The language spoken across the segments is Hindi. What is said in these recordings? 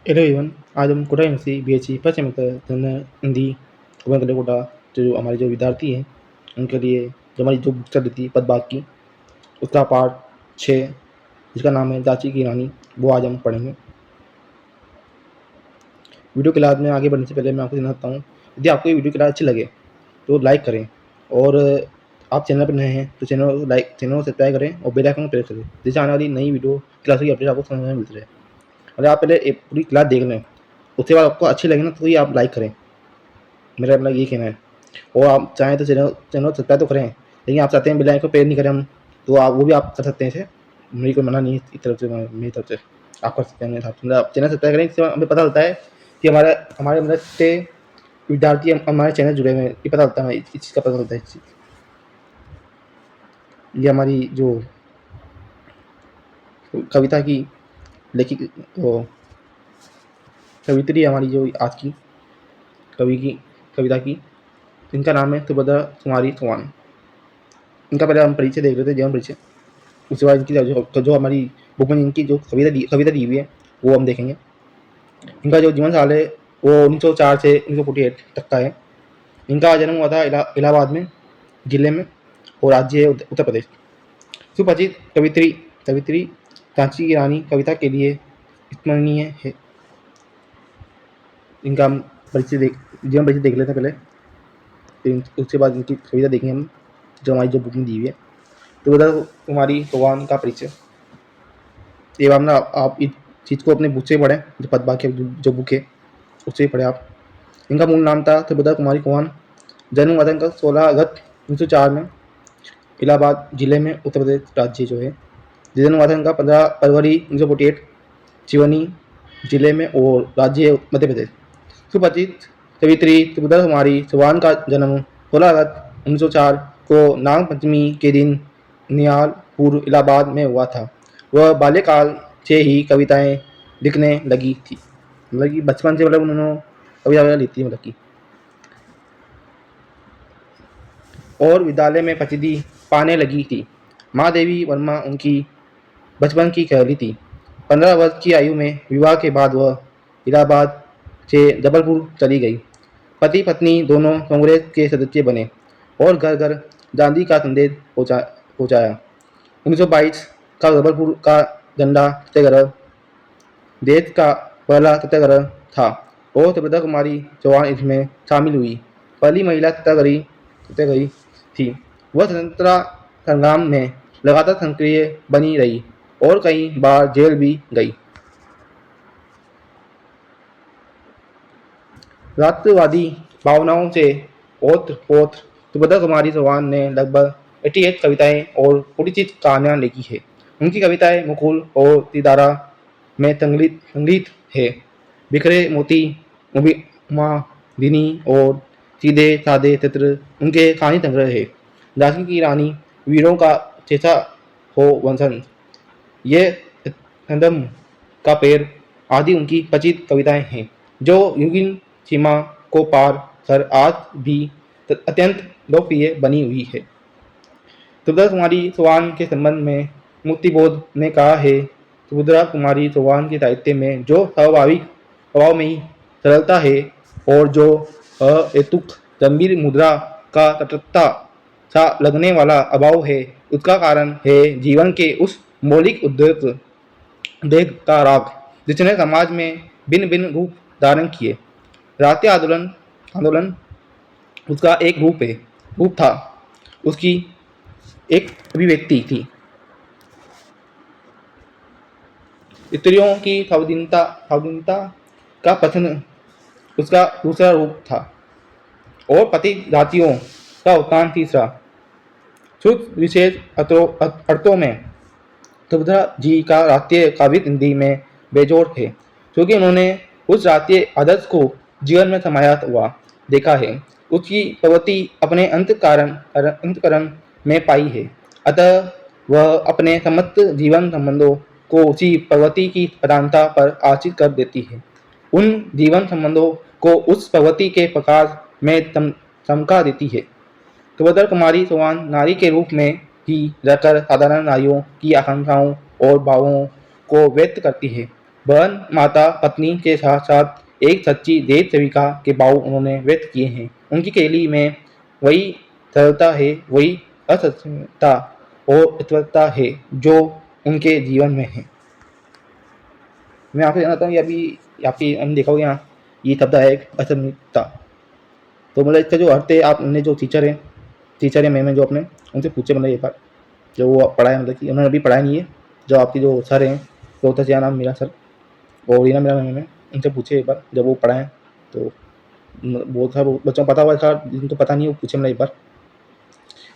Hello everyone. आज हम कोटा यूनिवर्सिटी बीएचई first semester general Hindi open करने कोटा जो हमारे जो विद्यार्थी हैं उनके लिए जो हमारी जो बुक चल रही थी पदबाग की उसका पार्ट 6 जिसका नाम है दाची की रानी, वो आज हम पढ़ेंगे। वीडियो क्लास में आगे बढ़ने से पहले मैं आपको देना चाहता हूँ, यदि आपको ये वीडियो क्लास अच्छी लगे तो लाइक करें, और आप चैनल पर नए हैं तो चैनल को सब्सक्राइब करें और बेल आइकन को प्रेस करें, जिससे आने वाली नई वीडियो क्लास की अपडेट आपको समय में मिलती रहे। अगर आप पहले एक पूरी क्लास देख लें, उसके बाद आपको अच्छी लगे ना तो ही आप लाइक करें, मेरा अपना ये कहना है। और आप चाहें तो चैनल चैनल सब्सक्राइब तो करें, लेकिन आप चाहते हैं बेल आइकन को प्रेस नहीं करें हम, तो आप वो भी आप कर सकते हैं। इसे मेरी कोई मना नहीं है, इस तरफ से मेरी तरफ से आप कर सकते हैं। मेरे साथ आप चैनल सब्सक्राइब करें, इससे हमें पता चलता है कि हमारे हमारे अंदर से विद्यार्थी हमारे चैनल जुड़े हुए हैं, ये पता चलता है, इस चीज़ का पता चलता है। इस चीज़ ये हमारी जो कविता की लेखिक वो कवित्री हमारी जो आज की कवि की कविता की, इनका नाम है सुभद्रा कुमारी चौहान। इनका पहले हम परिचय देख रहे थे, जीवन परिचय। उसके बाद इनकी जो हमारी बुक में इनकी जो कविता दी हुई है वो हम देखेंगे। इनका जो जीवन साल है वो 1904 से 1948 तक का है। इनका जन्म हुआ था इलाहाबाद में जिले में, और राज्य है उत्तर प्रदेश। सुपरिचित कवित्री कवित्री झांसी की रानी कविता के लिए स्मरणीय है। इनका हम जीवन परिचय देख लेते हैं पहले, फिर उसके बाद इनकी कविता देखेंगे हम जो हमारी जो बुक में दी हुई है। तो उधर कुमारी चौहान का परिचय, ये बात ना आप इस चीज़ को अपने बुक से पढ़ें, जो पदबा की जो बुक है उससे पढ़ें आप। इनका मूल नाम था सुभद्रा कुमारी चौहान। जन्म हुआ था इनका 16 अगस्त 1904 में, इलाहाबाद जिले में, उत्तर प्रदेश राज्य जो है। जन्म हुआ था इनका 15 फरवरी 1948 सिवनी जिले में, और राज्य मध्य प्रदेश। सुपरिचित कवित्री सुभद्रा कुमारी चौहान का जन्म 16 अगस्त 1904 को नाग पंचमी के दिन निहालपुर इलाहाबाद में हुआ था। वह बाल्यकाल से ही कविताएं लिखने लगी थी, मतलब कि बचपन से, मतलब उन्होंने कविता वगैरह लिखती, मतलब की। और विद्यालय में प्रसिद्धि पाने लगी थी। महादेवी वर्मा उनकी बचपन की सहेली थी। 15 वर्ष की आयु में विवाह के बाद वह इलाहाबाद से जबलपुर चली गई। पति पत्नी दोनों कांग्रेस के सदस्य बने और घर घर गांधी का संदेश पहुंचाया। 1922 का जबलपुर का झंडा सत्याग्रह देश का पहला सत्याग्रह था, और सुभद्रा कुमारी चौहान इसमें शामिल हुई। पहली महिला सत्याग्रही थी। वह स्वतंत्रता संग्राम में लगातार सक्रिय बनी रही और कई बार जेल भी गई। राष्ट्रवादी भावनाओं से ओत-प्रोत सुभद्रा कुमारी चौहान ने लगभग 88 कविताएं और 46 कहानियां लिखी हैं। उनकी कविताएं मुकुल और सितारा में संग्रहित है। बिखरे मोती, उमादिनी और सीधे साधे चित्र उनके कहानी संग्रह है। झांसी की रानी, वीरों का जैसा हो वंशन, ये कदम का पैर आदि उनकी 25 कविताएं हैं, जो युगीन सीमा को पार कर आज भी अत्यंत लोकप्रिय बनी हुई है। सुभद्रा कुमारी चौहान के संबंध में मुक्तिबोध ने कहा है, सुभद्रा कुमारी चौहान के साहित्य में जो स्वाभाविक स्वभाव में ही सरलता है और जो अहेतुक गंभीर मुद्रा का तटस्थता सा लगने वाला अभाव है, उसका कारण है जीवन के उस मौलिक उद्वेग का राग, जिसने समाज में भिन्न भिन्न रूप धारण किए। राष्ट्रीय आंदोलन आंदोलन उसका एक रूप था, उसकी एक अभिव्यक्ति थी। स्त्रियों की स्वाधीनता का प्रश्न उसका दूसरा रूप था, और पतित जातियों का उत्थान तीसरा। कुछ विशेष अर्थों में सुभद्रा जी का राष्ट्रीय काव्य हिंदी में बेजोड़ है, क्योंकि उन्होंने उस राष्ट्रीय आदर्श को जीवन में समाया हुआ देखा है। उसकी प्रवृत्ति अपने अंतकरण में पाई है, अतः वह अपने समस्त जीवन संबंधों को उसी प्रवृत्ति की प्रधानता पर आश्रित कर देती है। उन जीवन संबंधों को उस प्रवृत्ति के प्रकाश में चमका देती है। सुभद्रा कुमारी चौहान नारी के रूप में ही रहकर साधारण नारियों की आकांक्षाओं और भावों को व्यक्त करती है। बहन, माता, पत्नी के साथ साथ एक सच्ची देव सेविका के भाव उन्होंने व्यक्त किए हैं। उनकी शैली में वही सरलता है, वही असहजता और उत्सुकता है जो उनके जीवन में है। मैं आपसे जानता हूँ कि अभी आपकी हमने देखा होगा यहाँ ये शब्द है एक असहजता। तो मतलब इसका जो अर्थ है आपने जो टीचर या मैम है जो अपने उनसे पूछे मतलब एक बार जो वो पढ़ाए मतलब कि उन्होंने अभी पढ़ाया नहीं है, जो आपके जो सर हैं रोहता से नाम मेरा सर और रीना मेरा मैम है, उनसे पूछे एक बार जब वो पढ़ाएं तो बहुत सारे बच्चों को पता हुआ था, जिनको पता नहीं वो पूछे मतलब एक बार।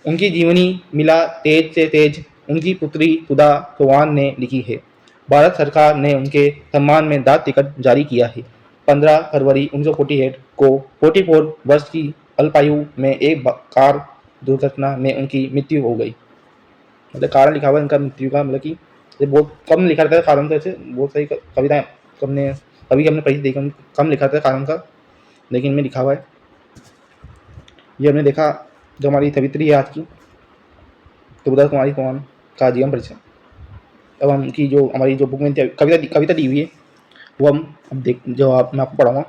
उनकी जीवनी मिला तेज से तेज उनकी पुत्री सुधा चौहान ने लिखी है। भारत सरकार ने उनके सम्मान में डाक टिकट जारी किया है। 15 फरवरी 1948 को 44 वर्ष की अल्पायु में एक कार दुर्घटना में उनकी मृत्यु हो गई। मतलब कारण लिखा हुआ है इनका मृत्यु का, मतलब कि ये बहुत कम लिखा रहता है कारण का, ऐसे बहुत सारी कविताएं हमने कभी हमने पढ़ी देखी, कम लिखा था कारण का, लेकिन इनमें लिखा हुआ है। ये हमने देखा जो हमारी सवित्री है आज की सुभद्रा कुमारी चौहान का जीवन परिचय। अब हम की जो हमारी जो बुक में कविता दी हुई है वो हम अब देख जो आप मैं आपको पढ़ाऊँगा।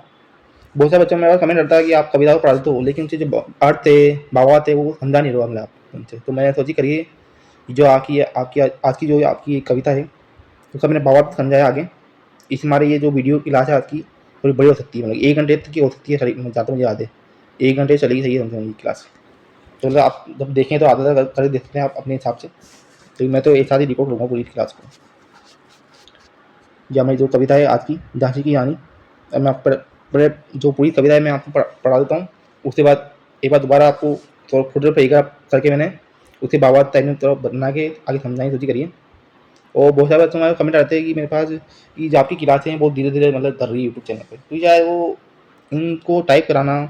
बहुत सारे बच्चों में मेरा कमेंट रहता है कि आप कविता को पढ़ाते हो लेकिन उनसे जो अर्थ है भावार्थ है वो समझा नहीं रहा मतलब आप उनसे। तो मैंने सोची करिए जो आपकी आपकी आज की जो आपकी कविता है उसका मैंने भावार्थ समझाया आगे। इस हमारे ये जो वीडियो क्लास है आज की थोड़ी बड़ी हो सकती है, मतलब 1 घंटे तक की हो सकती है, ज़्यादा मुझे याद है 1 घंटे चलेगी सही है समझो क्लास। तो मतलब आप जब देखें तो आधा कर देखते हैं आप अपने हिसाब से। तो मैं तो एक साथ ही रिकॉर्ड लूँगा पूरी क्लास को। या मेरी जो कविता है आज की झांसी की रानी, अब मैं आपको जो पूरी कविता है मैं आपको पढ़ा देता हूँ। उसके बाद एक बार दोबारा आपको थोड़ा पैराग्राफ करके मैंने उसके भावार्थ टाइप में थोड़ा बना के आगे समझाने की सोची करिए। और बहुत सारे बच्चों में कमेंट आते हैं कि मेरे पास कि जो आपकी क्लासें हैं बहुत धीरे धीरे मतलब कर रही है यूट्यूब चैनल पर, तो चाहे वो इनको टाइप कराना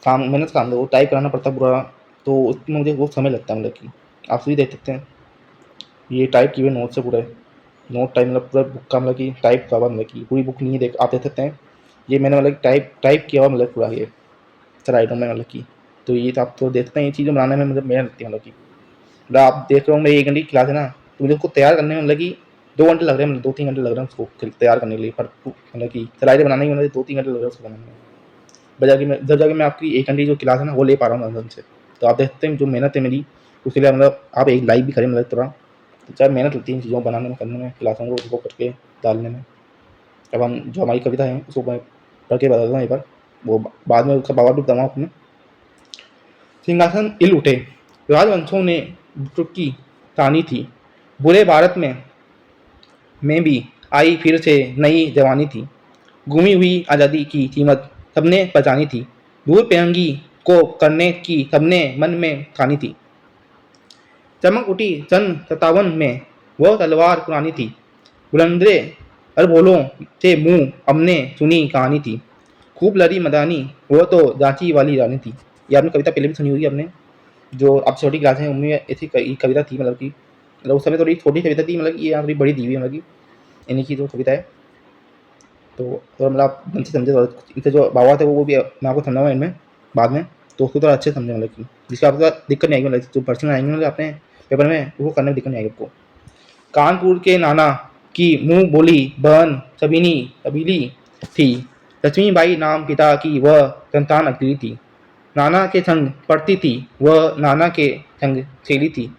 काम मेहनत काम दो, टाइप कराना पड़ता पूरा, तो उसमें मुझे बहुत समय लगता है। मतलब कि आप सभी देख सकते हैं ये टाइप किए हुए नोट्स है पूरे नोट टाइप मतलब पूरा बुक का मतलब कि टाइप का हुआ, मतलब कि पूरी बुक नहीं देख आप देख सकते हैं। ये मैंने मतलब टाइप किया हुआ मतलब पूरा ये स्लाइडों में मतलब कि, तो ये तो आप तो देखते हैं ये चीज़ें बनाने में मतलब मेहनत लगती है। मतलब कि मतलब आप देख रहे हो मेरी 1 घंटे की क्लास है ना, तो मुझे उसको तैयार करने में मतलब कि 2 घंटे लग रहे हैं, मतलब 2-3 घंटे लग रहे हैं उसको तैयार करने के लिए, पर मतलब कि स्लाइडें बनाने में मतलब 2-3 घंटे लग रहे हैं उसको बनाने में। जब जाके मैं आपकी 1 घंटे की जो क्लास है ना वो ले पा रहा हूँ आराम से। तो आप देखते हैं जो मेहनत है मेरी उसके लिए मतलब आप एक लाइक भी करें मतलब थोड़ा, तो चाहे मेहनत लगती है इन चीज़ों को बनाने में करने में क्लासों को उसको करके डालने में। अब हम जो हमारी कविता है उसको मैं पढ़ के बता दूँ एक बार, वो बाद में उसका बाबा भी बताऊँगा आपने। सिंहासन हिल उठे, राजवंशों ने चुटकी तानी थी, बुरे भारत में भी आई फिर से नई जवानी थी, गुमी हुई आज़ादी की कीमत सबने पहचानी थी, दूर पेरंगी को करने की सबने मन में ठानी थी। चमक उठी सन 57 में वह तलवार पुरानी थी, बुलंदे अरबोलों से मुंह हमने सुनी कहानी थी, खूब लड़ी मदानी वो तो जांची वाली रानी थी। ये आपने कविता पहले भी सुनी होगी आपने, जो आप छोटी क्लास में उनमें ऐसी कविता थी, मतलब कि मतलब उस समय थोड़ी छोटी कविता थी, मतलब कि ये यहाँ थोड़ी बड़ी दी हुई है, मतलब कि इन्हीं की जो कविता है। तो थोड़ा मतलब आप ढंग से समझे, इनसे जो भावार्थ है वो भी मैं आपको समझाऊंगा इनमें बाद में, तो उसको थोड़ा अच्छे से समझे, मतलब कि जिससे आपको दिक्कत नहीं आएगी, मतलब जो प्रश्न आएंगे मतलब अपने पेपर में वो करने में दिक्कत नहीं आएगी आपको। कानपुर के नाना की मुंह बोली बहन सबिनी अबीली थी, लक्ष्मीबाई नाम पिता की वह संतान अकेली थी, नाना के संग पढ़ती थी वह नाना के संग खेली थी,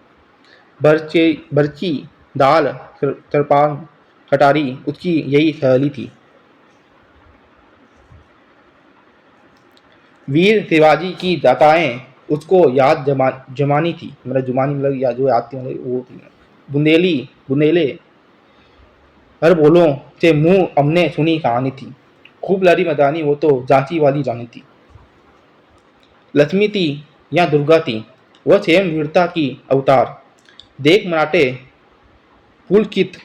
बर्ची दाल तरपाल खटारी उसकी यही सहेली थी। वीर शिवाजी की गाथाएं उसको याद जमानी थी, मतलब जुमानी मतलब या जो याद थी मतलब वो थी। बुंदेली बुंदेले हर बोलों से मुंह हमने सुनी कहानी थी, खूब लड़ी मदानी वो तो जांची वाली रानी थी। लक्ष्मी थी या दुर्गा थी वह स्वयं वीरता की अवतार, देख मराठे पुलकित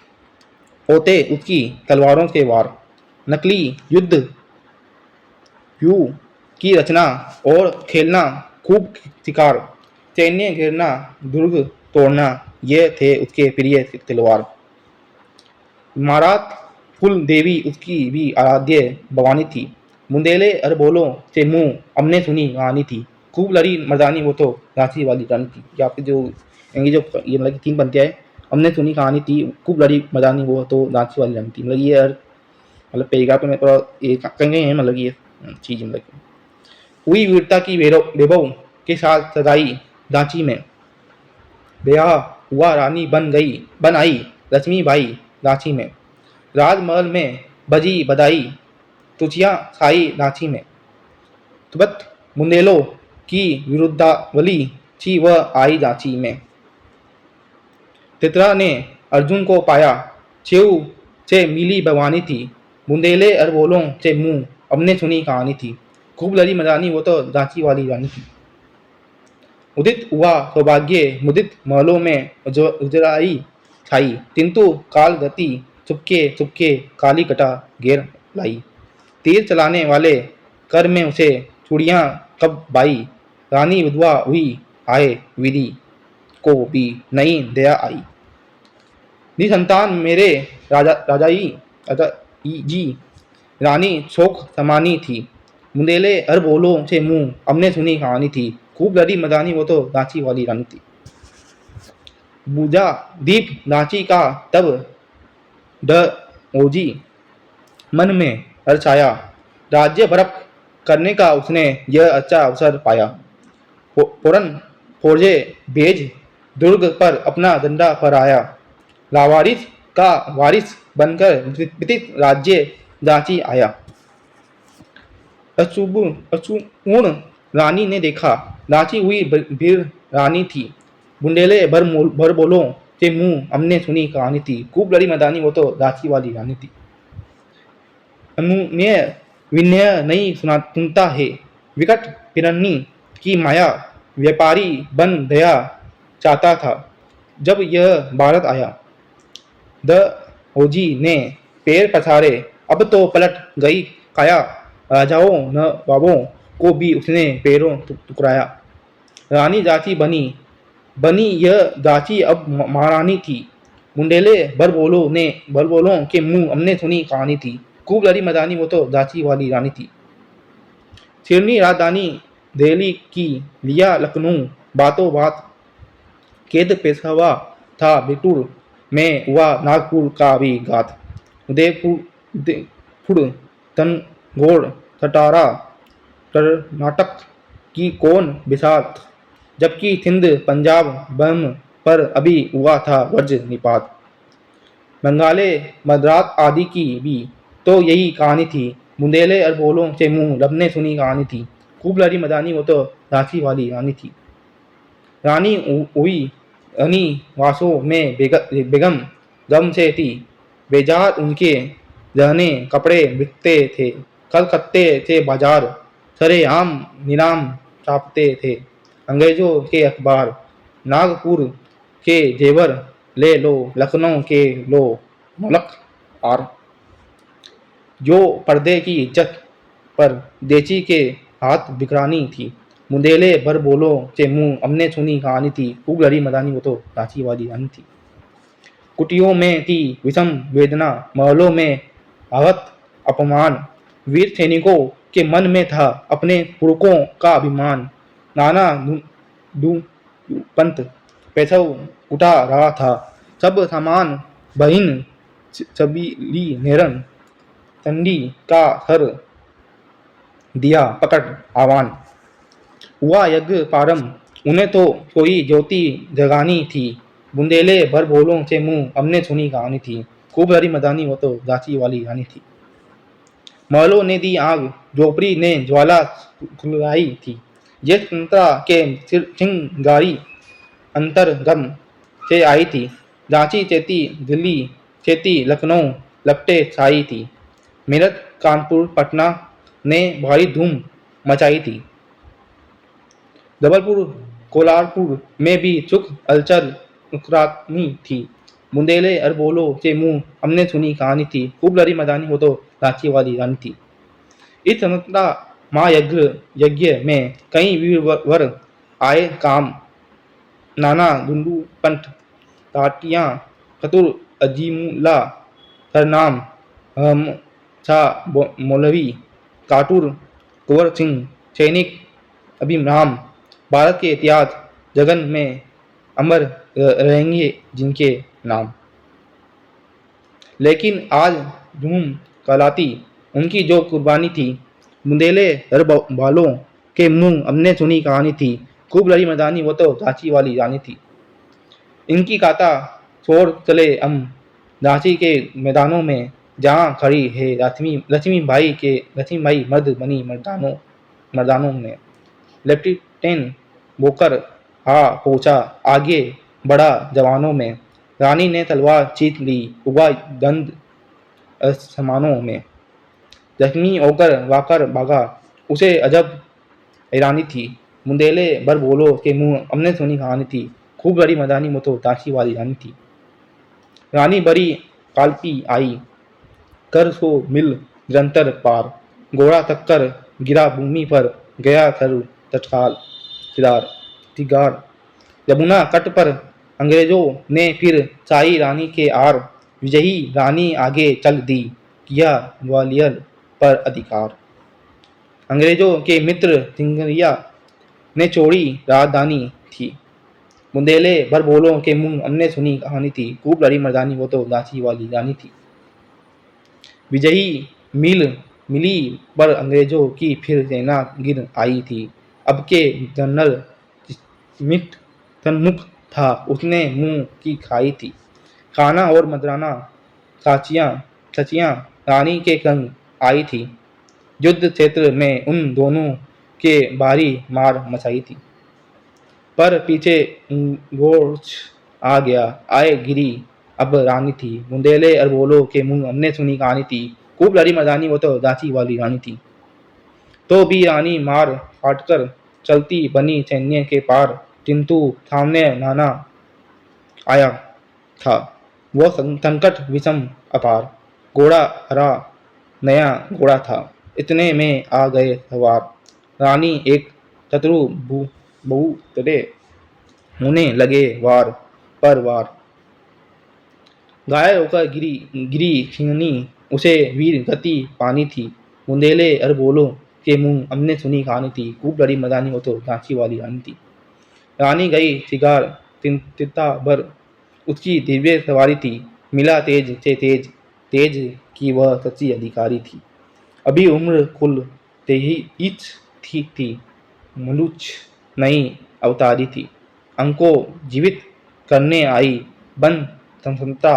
होते उसकी तलवारों के वार, नकली युद्ध व्यू की रचना और खेलना खूब शिकार, सैन्य घेरना दुर्ग तोड़ना ये थे उसके प्रिय तलवार। महाराज फुल देवी उसकी भी आराध्य भवानी थी, बुंदेले अरबोलों से मुंह हमने सुनी कहानी थी, खूब लड़ी मर्दानी वो तो रांची वाली रानी थी। ये आपकी जो इनकी जो ये मतलब कि 3 पंक्तियाँ है हमने सुनी कहानी थी, खूब लड़ी मजानी वो तो दांची वाली रानी थी। मतलब ये यार मतलब पैराग्राफ में थोड़ा ये कहीं है मतलब ये चीज मतलब हुई वीरता की वैभव के साथ सदाई दांची में ब्याह हुआ, रानी बन आई लक्ष्मीबाई रांची में। राजमहल में बजी बधाई, तुचियां खाई रांची में। तुबत बुंदेलों की विरुद्धावली थी वह आई रांची में। तितरा ने अर्जुन को पाया, छेऊ से मिली भवानी थी। बुंदेले अरबोलों से मुंह हमने सुनी कहानी थी। खूब लड़ी मदानी वो तो रांची वाली रानी थी। उदित हुआ सौभाग्य मुदित महलों में उजराई छाई, किंतु काल गति चुपके चुपके काली कटा घेर लाई। तीर चलाने वाले कर में उसे चूड़ियां कब बाई, रानी विधवा हुई आए विधि को भी नई दया आई। निसंतान मेरे राजाई जी, रानी शोक समानी थी। बुंदेले अरबोलों से मुंह हमने सुनी कहानी थी। खूब लड़ी मदानी वो तो रांची वाली रानी थी। बुझा दीप रांची का तब ओजी, मन में हर्ष आया। राज्य भरप करने का उसने यह अच्छा अवसर पाया। फौरन फौजे भेज दुर्ग पर अपना डंडा फहराया। लावारिस का वारिस बनकर विदित राज्य रांची आया। अचूर्ण रानी ने देखा, रांची हुई भीड़ रानी थी। बुंडेले भर बोलों से मुंह हमने सुनी कहानी थी। खूब लड़ी मदानी वो तो रांची वाली रानी थी। अनुनय विनय नहीं सुनता है, विकट हिरणी की माया व्यापारी बन दया चाहता था जब यह भारत आया। द ओजी ने पैर पसारे, अब तो पलट गई काया। राजाओं नवाबों को भी उसने पैरों टुकराया। रानी जाची बनी यह दाची अब महारानी थी। बुंडेले भरबोलों के मुंह हमने सुनी कहानी थी। खूब लड़ी मदानी वो तो दाची वाली रानी थी। सिरनी राजधानी दिल्ली की लिया लखनऊ, बातों बात कैद पेशवा था बिटूर में हुआ नागपुर का भी घात। उदयपुर तनगोड़ सटारा कर्नाटक की कौन बिसात, जबकि सिंध पंजाब बम पर अभी हुआ था वज्रनिपात। बंगाले मद्रास आदि की भी तो यही कहानी थी। बुंदेले अरबोलों से मुंह लबने सुनी कहानी थी। खूब लड़ी मदानी वो तो रांची वाली रानी थी। रानी हुई अनी वासों में बेगम गम से थी। बेजार उनके रहने कपड़े बिकते थे। कलकत्ते से बाजार सरेआम नीलाम छापते थे अंग्रेजों के अखबार। नागपुर के जेवर ले लो, लखनऊ के लो मलक आर। जो पर्दे की इज्जत पर देची के हाथ बिखरानी थी। मुंदेले भर बोलो से मुंह हमने सुनी कहानी थी। खूब लड़ी मदानी वो तो रांची वाली रानी थी। कुटियों में थी विषम वेदना, महलों में आहत अपमान। वीर सैनिकों के मन में था अपने पुरखों का अभिमान। नाना पंत पैसा उठा रहा था, सब सामान बहिन छबीली नेरन ठंडी का सर दिया पकड़ आवान। हुआ यज्ञ पारम, उन्हें तो कोई ज्योति जगानी थी। बुंदेले भर बोलों से मुंह हमने सुनी कहानी थी। खूब लड़ी मदानी वो तो रांची वाली रानी थी। महलों ने दी आग, झोपड़ी ने ज्वाला खुलाई थी। ये स्वतंत्रता के चिंगारी अंतरगम से आई थी। रांची चेती दिल्ली चेती लखनऊ लपटे छाई थी। मेरठ कानपुर पटना ने भारी धूम मचाई थी। जबलपुर कोल्हारपुर में भी सुख हलचल उकरानी थी। बुंदेले अरबोलों से मुंह हमने सुनी कहानी थी। खूब लड़ी मदानी वो तो रांची वाली रानी थी। इस स्वतंत्रता महायज्ञ में कई वीरवर आए काम। नाना दुंडू पंत, ताटियां खतुर अजीमुल्ला सरनाम, शाह मौलवी, काटूर कुंवर सिंह, सैनिक अभिराम। भारत के इतिहास जगन में अमर रहेंगे जिनके नाम। लेकिन आज झूम कहलाती उनकी जो कुर्बानी थी, बुंदेले दर वालों के मुंह हमने सुनी कहानी थी, खूब लड़ी मर्दानी वो तो झांसी वाली रानी थी। इनकी गाथा छोड़ चले हम झांसी के मैदानों में, जहाँ खड़ी है लक्ष्मी भाई मर्द बनी मर्दानों में। लेफ्टिनेंट बोकर आ पहुंचा, आगे बढ़ा जवानों में, रानी ने तलवार खींच ली, हुआ दंड आसमानों में। जख्मी होकर वाकर भागा, उसे अजब हैरानी थी, बुंदेले भर बोलो के मुंह हमने सुनी कहानी थी, खूब लड़ी मर्दानी वो तो झांसी वाली रानी थी। रानी बड़ी कालपी आई, कर सो मिल निरंतर पार, घोड़ा थककर गिरा भूमि पर, गया थर तत्काल तिगार। यमुना तट पर अंग्रेजों ने फिर चाही रानी के आर, विजयी रानी आगे चल दी, किया ग्वालियर पर अधिकार। अंग्रेजों के मित्र सिंघरिया ने छोड़ी राजधानी थी, बुंदेले भर बोलों के मुंह हमने सुनी कहानी थी, खूब लड़ी मर्दानी वो तो झांसी वाली रानी थी। विजयी मिली पर अंग्रेजों की फिर सेना गिर आई थी, अब के जनरल स्मिथ सन्मुख था, उसने मुंह की खाई थी। खाना और मदराना सचियां रानी के संग आई थी, युद्ध क्षेत्र में उन दोनों के भारी मार मचाई थी। पर पीछे गोर्च आ गया, आए गिरी अब रानी थी, बुंदेले अरबोलो के मुंह हमने सुनी कहानी थी, खूब लड़ी मर्दानी वो तो झांसी वाली रानी थी। तो भी रानी मार काटकर चलती बनी सैन्य के पार, किंतु सामने नाना आया था, वो संकट विषम अपार। घोड़ा हरा नया घोड़ा था, इतने में आ गए सवार, रानी एक शत्रु बहुतरे होने लगे वार पर वार। घायल होकर गिरी सिंहनी, उसे वीर गति पानी थी, बुंदेले अरबोलो के मुंह हमने सुनी कहानी थी, खूब लड़ी मर्दानी वो तो झांसी वाली रानी थी। रानी गई शिकार तिता भर, उसकी दिव्य सवारी थी, मिला तेज से तेज की वह सच्ची अधिकारी थी। अभी उम्र कुल 23 थी, मनुष्य नई अवतारी थी, अंको जीवित करने आई बन संसंता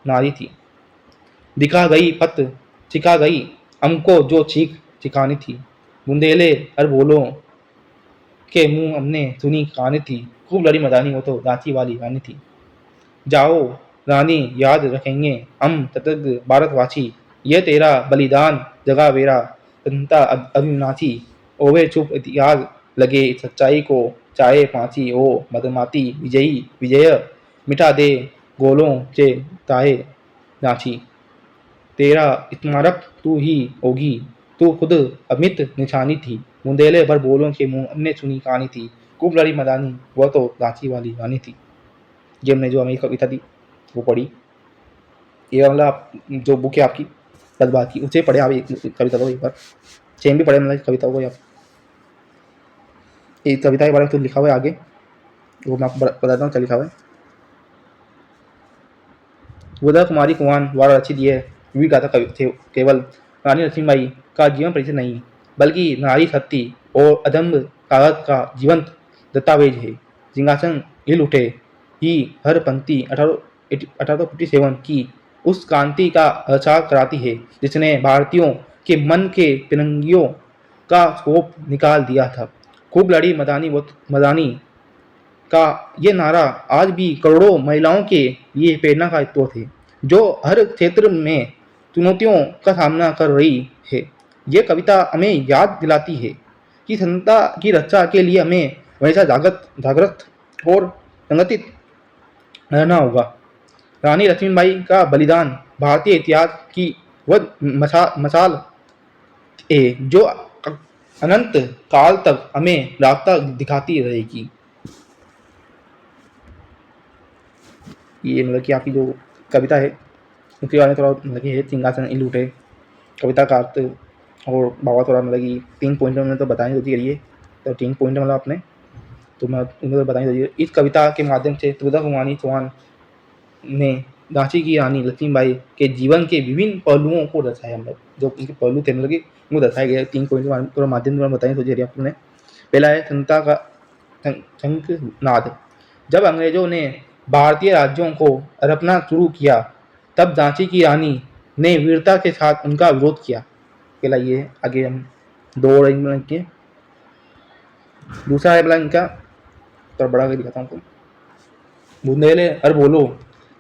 नारी थी। दिखा गई पत सिखा गई हमको जो चीख सिखानी थी, बुंदेले अरबोलों के मुंह हमने सुनी कहानी थी, खूब लड़ी मर्दानी वो तो झांसी वाली रानी थी। जाओ रानी याद रखेंगे हम कृतज्ञ भारतवासी, ये तेरा बलिदान जगा बेरा जनता अविनाशी, ओवे चुप इतिहास लगे सच्चाई को, चाहे फांसी हो मदमाती, विजयी विजय मिटा दे गोलों से ताहे झांसी। तेरा स्मारक तू ही होगी, तू खुद अमित निशानी थी, बुंदेले भर बोलों के मुंह हमने सुनी कहानी थी, खूब लड़ी मर्दानी वह तो झांसी वाली रानी थी। ये हमने जो हमें कविता थी वो पढ़ी। ये मतलब जो बुक है आपकी जज्बात की, उसे पढ़े आप कविता को एक बार, सेम भी पढ़े मतलब कविता को आप। एक कविता के बारे में तो लिखा हुआ है आगे, वो मैं आपको बताता हूँ क्या लिखा हुआ है। गोदा कुमारी कुमार द्वारा रचित ये वीर गाथा केवल रानी लक्ष्मीबाई का जीवन परिचय नहीं, बल्कि नारी शक्ति और अदम्य ताकत का जीवंत दस्तावेज है। सिंहासन हिल उठे ही हर पंक्ति 1857 की उस क्रांति का एहसास कराती है, जिसने भारतीयों के मन के तिरंगियों का स्कोप निकाल दिया था। खूब लड़ी मदानी का ये नारा आज भी करोड़ों महिलाओं के लिए प्रेरणा का स्रोत है, जो हर क्षेत्र में चुनौतियों का सामना कर रही है। ये कविता हमें याद दिलाती है कि स्वतंत्रता की रक्षा के लिए हमें हमेशा जागृत और संगठित रहना होगा। रानी लक्ष्मीबाई का बलिदान भारतीय इतिहास की वह मसाल है जो अनंत काल तक हमें रास्ता दिखाती रहेगी। ये मतलब कि आपकी जो कविता है उसके बारे में थोड़ा मतलब कि है, सिंहासन हिल उठे, कविता का अर्थ और भावा थोड़ा मतलब कि 3 पॉइंट में तो बताने होती है, तो 3 पॉइंट मतलब आपने तो मैं उन्हें तो बताने होती है। इस कविता के माध्यम से त्रिपुरा कुमारी चौहान ने झांसी की रानी लक्ष्मीबाई के जीवन के विभिन्न पहलुओं को दर्शाया। मतलब जो उनके पहलू थे मतलब कि वो दर्शाए गए 3 पॉइंट के थोड़ा माध्यम द्वारा बताएं सोचिए आपने। पहला है क्षमता का शंखनाद। जब अंग्रेजों ने भारतीय राज्यों को हड़पना शुरू किया तब झांसी की रानी ने वीरता के साथ उनका विरोध किया। पहला ये है। आगे हम दो रेंज में के दूसरा है बला इनका थोड़ा बड़ा करके दिखाता हूँ आपको। बुंदेले हर बोलो।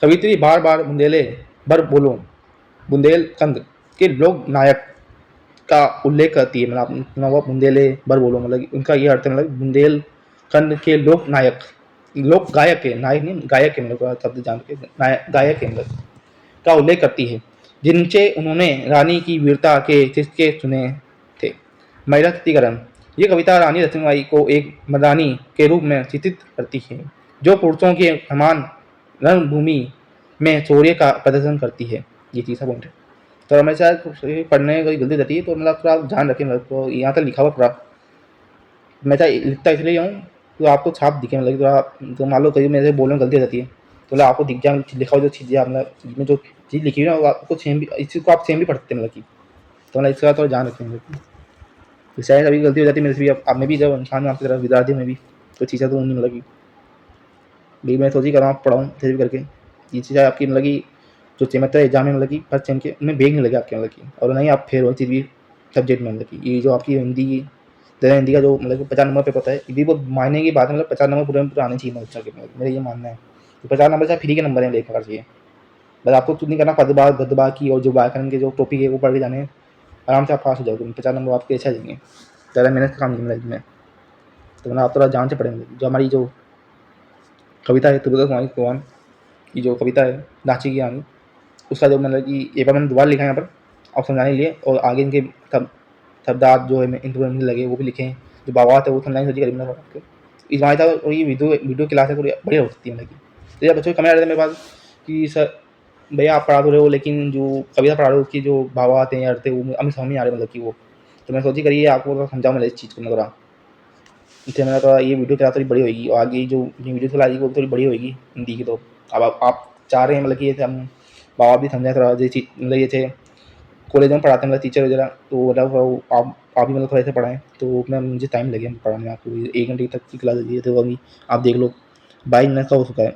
कवित्री बार बार बुंदेले भर बोलो बुंदेलखंड के लोक नायक का उल्लेख करती है। मतलब नवाब बुंदेले भर बोलो मतलब उनका ये अर्थ है मतलब बुंदेलखंड के लोक नायक लोक गायक है, नायक नहीं गायक है, मतलब शब्द जान के गायक है मतलब का उल्लेख करती है जिनसे उन्होंने रानी की वीरता के सिक्के चुने थे। महिला सशक्तिकरण। ये कविता रानी लक्ष्मीबाई को एक मर्दानी के रूप में चित्रित करती है जो पुरुषों के समान रणभूमि में शौर्य का प्रदर्शन करती है। ये तीसरा पॉइंट है। तो हमेशा पढ़ने की गलती रहती है तो मतलब थोड़ा ध्यान रखें। मतलब तो यहाँ तक लिखा हुआ पूरा मैं लिखता इसलिए हूँ तो आपको छाप दिखे मतलब थोड़ा तो मान लो कभी मेरे बोलने में गलती हो जाती है तो मतलब आपको दिख जाए लिखा हुआ जो चीज़ें आपने जिसमें जो चीज़ लिखी हुई है ना वो आपको सेम भी इस चीज़ को आप सेम भी पढ़ते हैं मतलब कि तो मतलब इसका थोड़ा ध्यान रखें मतलब तो शायद अभी गलती हो जाती है मेरे से भी आप में भी जब इंसान में आपकी तरह विद्यार्थी में भी तो चीज़ें तो नहीं मतलब कि मैं सोची कर रहा हूँ पढ़ाऊँ फिर भी करके ये चीज़ें आपकी मतलब कि जो सेमेस्टर एग्जाम में मतलब कि फर्स्ट सेम के उनमें बैग नहीं लगे आपके मतलब कि और नहीं आप फेल हो किसी भी सब्जेक्ट में मतलब कि ये जो आपकी हिंदी की तरह हिंदी का जो मतलब 50 नंबर पेपर होता है ये भी वो मायने की बात है। मतलब 50 नंबर पूरे आने चाहिए बच्चा के मतलब मेरा ये मानना है। तो 50 नंबर से फ्री के नंबर है लेकर चाहिए बस आपको कुछ नहीं करना पदबाग गदबा की और जो व्याकरण के जो टॉपिक है वो पढ़ के जाने आराम से आप पास हो जाओगे 50 नंबर आपके अच्छा जाएंगे ज़्यादा मेहनत का काम नहीं लाइफ में। तो मतलब आप थोड़ा जान से पढ़ेंगे जो हमारी जो कविता है त्रिपुरा कुमारी चौहान की जो कविता है झांसी की रानी उसका जो मतलब कि एक बार मैंने दोबारा लिखा है यहाँ पर आप समझाने के लिए और आगे इनके शब्दार्थ जो है इंटरव्यू लगे वो भी लिखे हैं जो बाबात है वो समझाने सोची करीब आपको इस वहाँ था और ये वीडियो क्लास है थोड़ी बढ़िया हो सकती है मतलब की। तो जब बच्चों के कमेंट आ रहे थे मेरे पास कि सर भैया आप पढ़ा तो रहे हो लेकिन जो कविता पढ़ा रहे हो उसकी जो भावार्थ हैं अर्थ है वो हमें समझ नहीं आ रहे मतलब कि वो तो मैं सोची करिए आपको थोड़ा समझाऊँ मैं इस चीज़ को मैं थोड़ा इससे मेरा थोड़ा ये वीडियो क्लास थोड़ी बड़ी होगी और आगे जो वीडियो क्लास वो थोड़ी बड़ी होगी हिंदी की। तो अब आप चाह रहे हैं मतलब कि ये हम बाबा भी समझाए थोड़ा ये चीज़ मतलब ये थे कॉलेज में पढ़ाते हैं मतलब टीचर वगैरह तो मतलब आप भी मतलब थोड़ा ऐसे पढ़ाएं तो मैं मुझे टाइम लगे पढ़ाने में आपको 1 घंटे तक की क्लास दी तो अभी आप देख लो 22 मिनट का हो चुका है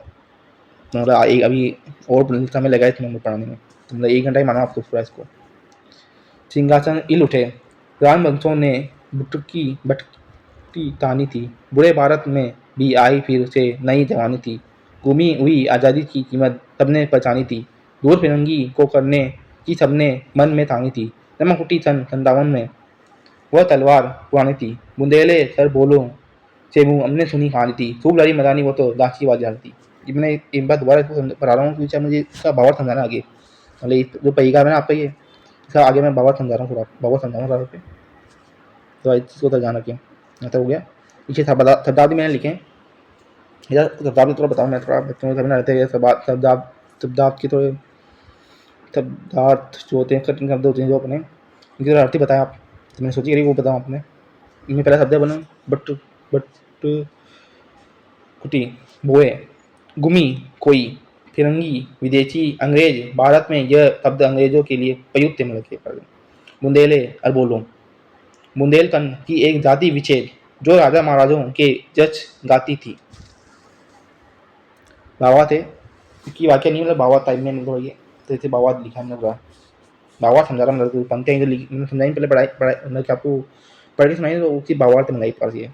तो मतलब अभी और समय लगा इसमें पढ़ाने में तो मतलब 1 घंटा ही माना आपको पूरा इसको। सिंहासन हिल उठे। राजवंशों ने भटकी तानी थी बुरे भारत में भी आई फिर से नई जवानी थी घूमी हुई आज़ादी की कीमत सबने पहचानी थी दूर फिरंगी को करने की सबने मन में ठानी थी नमक उठी सन 57 में वह तलवार पुरानी थी बुंदेले सर बोलो से मुँह हमने सुनी कहानी थी खूब लड़ी मदानी वो तो दांत की आवाज़ जानी थी। ये मैंने एक बार दोबारा इसको पढ़ा रहा हूँ क्योंकि मुझे इसका भावार्थ समझाना आगे मतलब जो पहिका है ना आपका ये इसका आगे मैं भावार्थ समझा रहा हूँ थोड़ा भावार्थ समझाऊंगा थोड़ा तो इसको तो जाना क्यों ऐसा हो गया। पीछे शब्दावली मैंने लिखे यार शब्दावली थोड़ा बताऊँ मैं थोड़ा बच्चों में समझना रहता है शब्दार्थ की थोड़े शब्दार्थ जो होते हैं कठिन शब्द होते हैं जो अपने उनकी थोड़ा अर्थ बताया आप तो मैंने सोची करी वो बताऊँ आपने इनमें पहला शब्द बना बट कुटी बोए गुमी कोई फिरंगी विदेशी अंग्रेज भारत में यह शब्द अंग्रेजों के लिए प्रयुक्त है मतलब के बुंदेले अरबोलो बुंदेलखंड की एक जाति विच्छेद जो राजा महाराजाओं के जच गाती थी। बाबा थे इसकी वाक्य नहीं मतलब बाबा टाइप में मतलब ये तो इसे बाबा लिखा है मतलब बाबा समझा रहा मतलब पंक्तियाँ जो समझाई पहले पढ़ाई पढ़ाई मतलब आपको पढ़ के सुनाई तो उसकी बाबा मंगाई पास ये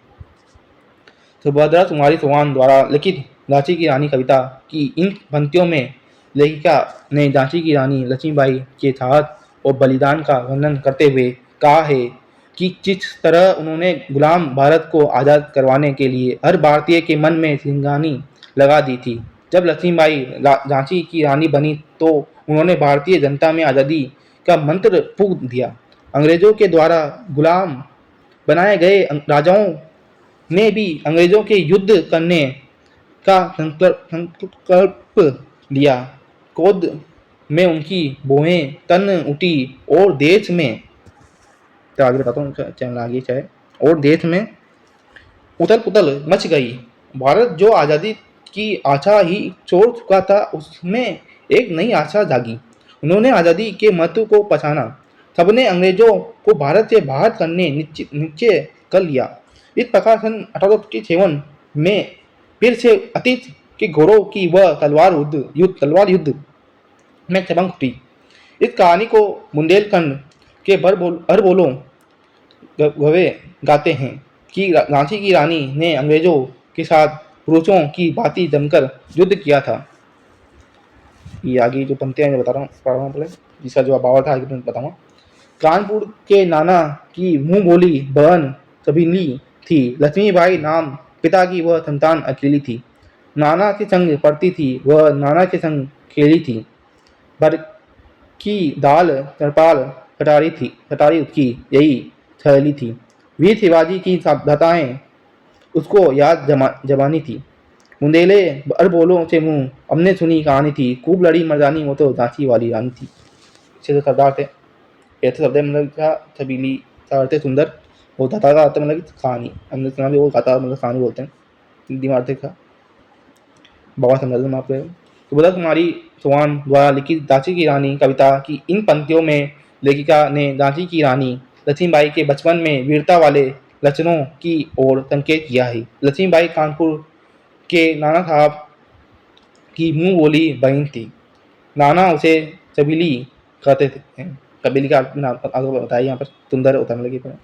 सुभद्रा कुमारी चौहान द्वारा लिखित झांसी की रानी कविता की इन पंक्तियों में लेखिका ने झांसी की रानी लक्ष्मीबाई के साहस और बलिदान का वर्णन करते हुए कहा है कि जिस तरह उन्होंने गुलाम भारत को आज़ाद करवाने के लिए हर भारतीय के मन में सिंगानी लगा दी थी। जब लक्ष्मीबाई झांसी की रानी बनी तो उन्होंने भारतीय जनता में आज़ादी का मंत्र फूंक दिया। अंग्रेजों के द्वारा गुलाम बनाए गए राजाओं ने भी अंग्रेजों के युद्ध करने का संकल्प लिया। क्रोध में उनकी भौहें तन उठी और देश में तो आगे बताता हूँ चैनल आगे चाहे और देश में उथल पुथल मच गई। भारत जो आज़ादी की आशा ही छोड़ चुका था, उसमें एक नई आशा जागी। उन्होंने आज़ादी के महत्व को पहचाना। सबने अंग्रेजों को भारत से बाहर करने निश्चय कर लिया। इस प्रकार सन 1857 में फिर से अतीत के घोड़ों की वह तलवार युद्ध में चमक उठी। इस कहानी को बुंदेलखंड के अरबोलों गवे गाते हैं कि झांसी की रानी ने अंग्रेजों के साथ पुरुषों की भांति जमकर युद्ध किया था। ये आगे जो पंक्तियां मैं बता रहा हूँ पढ़ रहा हूँ पहले, जिसका जो भाव था आगे मैं बताऊंगा। कानपुर के नाना की मुंह बोली बहन कबीली थी। लक्ष्मीबाई नाम पिता की वह संतान अकेली थी। नाना के संग पढ़ती थी, वह नाना के संग खेली थी। भर की दाल तरपाल कटारी उसकी यही थैली थी। वीर शिवाजी की गाथाएं उसको याद जबानी थी। बुंदेले अरबोलों से मुंह हमने सुनी कहानी थी, खूब लड़ी मर्दानी वो तो झांसी वाली रानी थी। अच्छे से सरदार थे। ऐसे शब्द मतलब क्या छबीली अर्थ सुंदर, वो गाथा का अर्थ मतलब कहानी, हमने सुना भी वो गाथा मतलब कहानी बोलते हैं। दिमाग थे का बाबा समझा दूँ आप सुभद्रा कुमारी चौहान द्वारा लिखित झांसी की रानी कविता की इन पंक्तियों में लेखिका ने झांसी की रानी लक्ष्मीबाई के बचपन में वीरता वाले लक्षणों की ओर संकेत किया है। लक्ष्मीबाई कानपुर के नाना साहब की मुंह बोली बहन थी। नाना उसे चबीली कहते थे। कबीली का आगे बताया यहाँ पर सुंदर होता है मतलब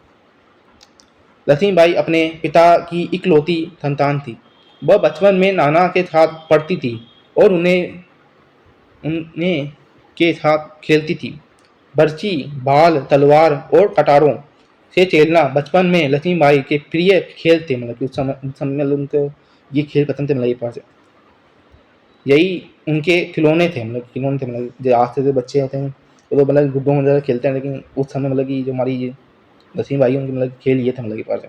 लक्ष्मीबाई अपने पिता की इकलौती संतान थी। वह बचपन में नाना के साथ पढ़ती थी और उन्हें के साथ खेलती थी। बर्ची, भाल, तलवार और कटारों से खेलना बचपन में लक्ष्मीबाई के प्रिय खेल थे। मतलब उस समय उनको ये खेल पसंद थे। मतलब ये पास यही उनके खिलौने थे। मतलब जो आज से जो बच्चे होते हैं वो तो मतलब गुड्डों में खेलते हैं, लेकिन उस समय मतलब कि जो हमारी लक्ष्मीबाई उनके मतलब खेल ये थे मतलब के पास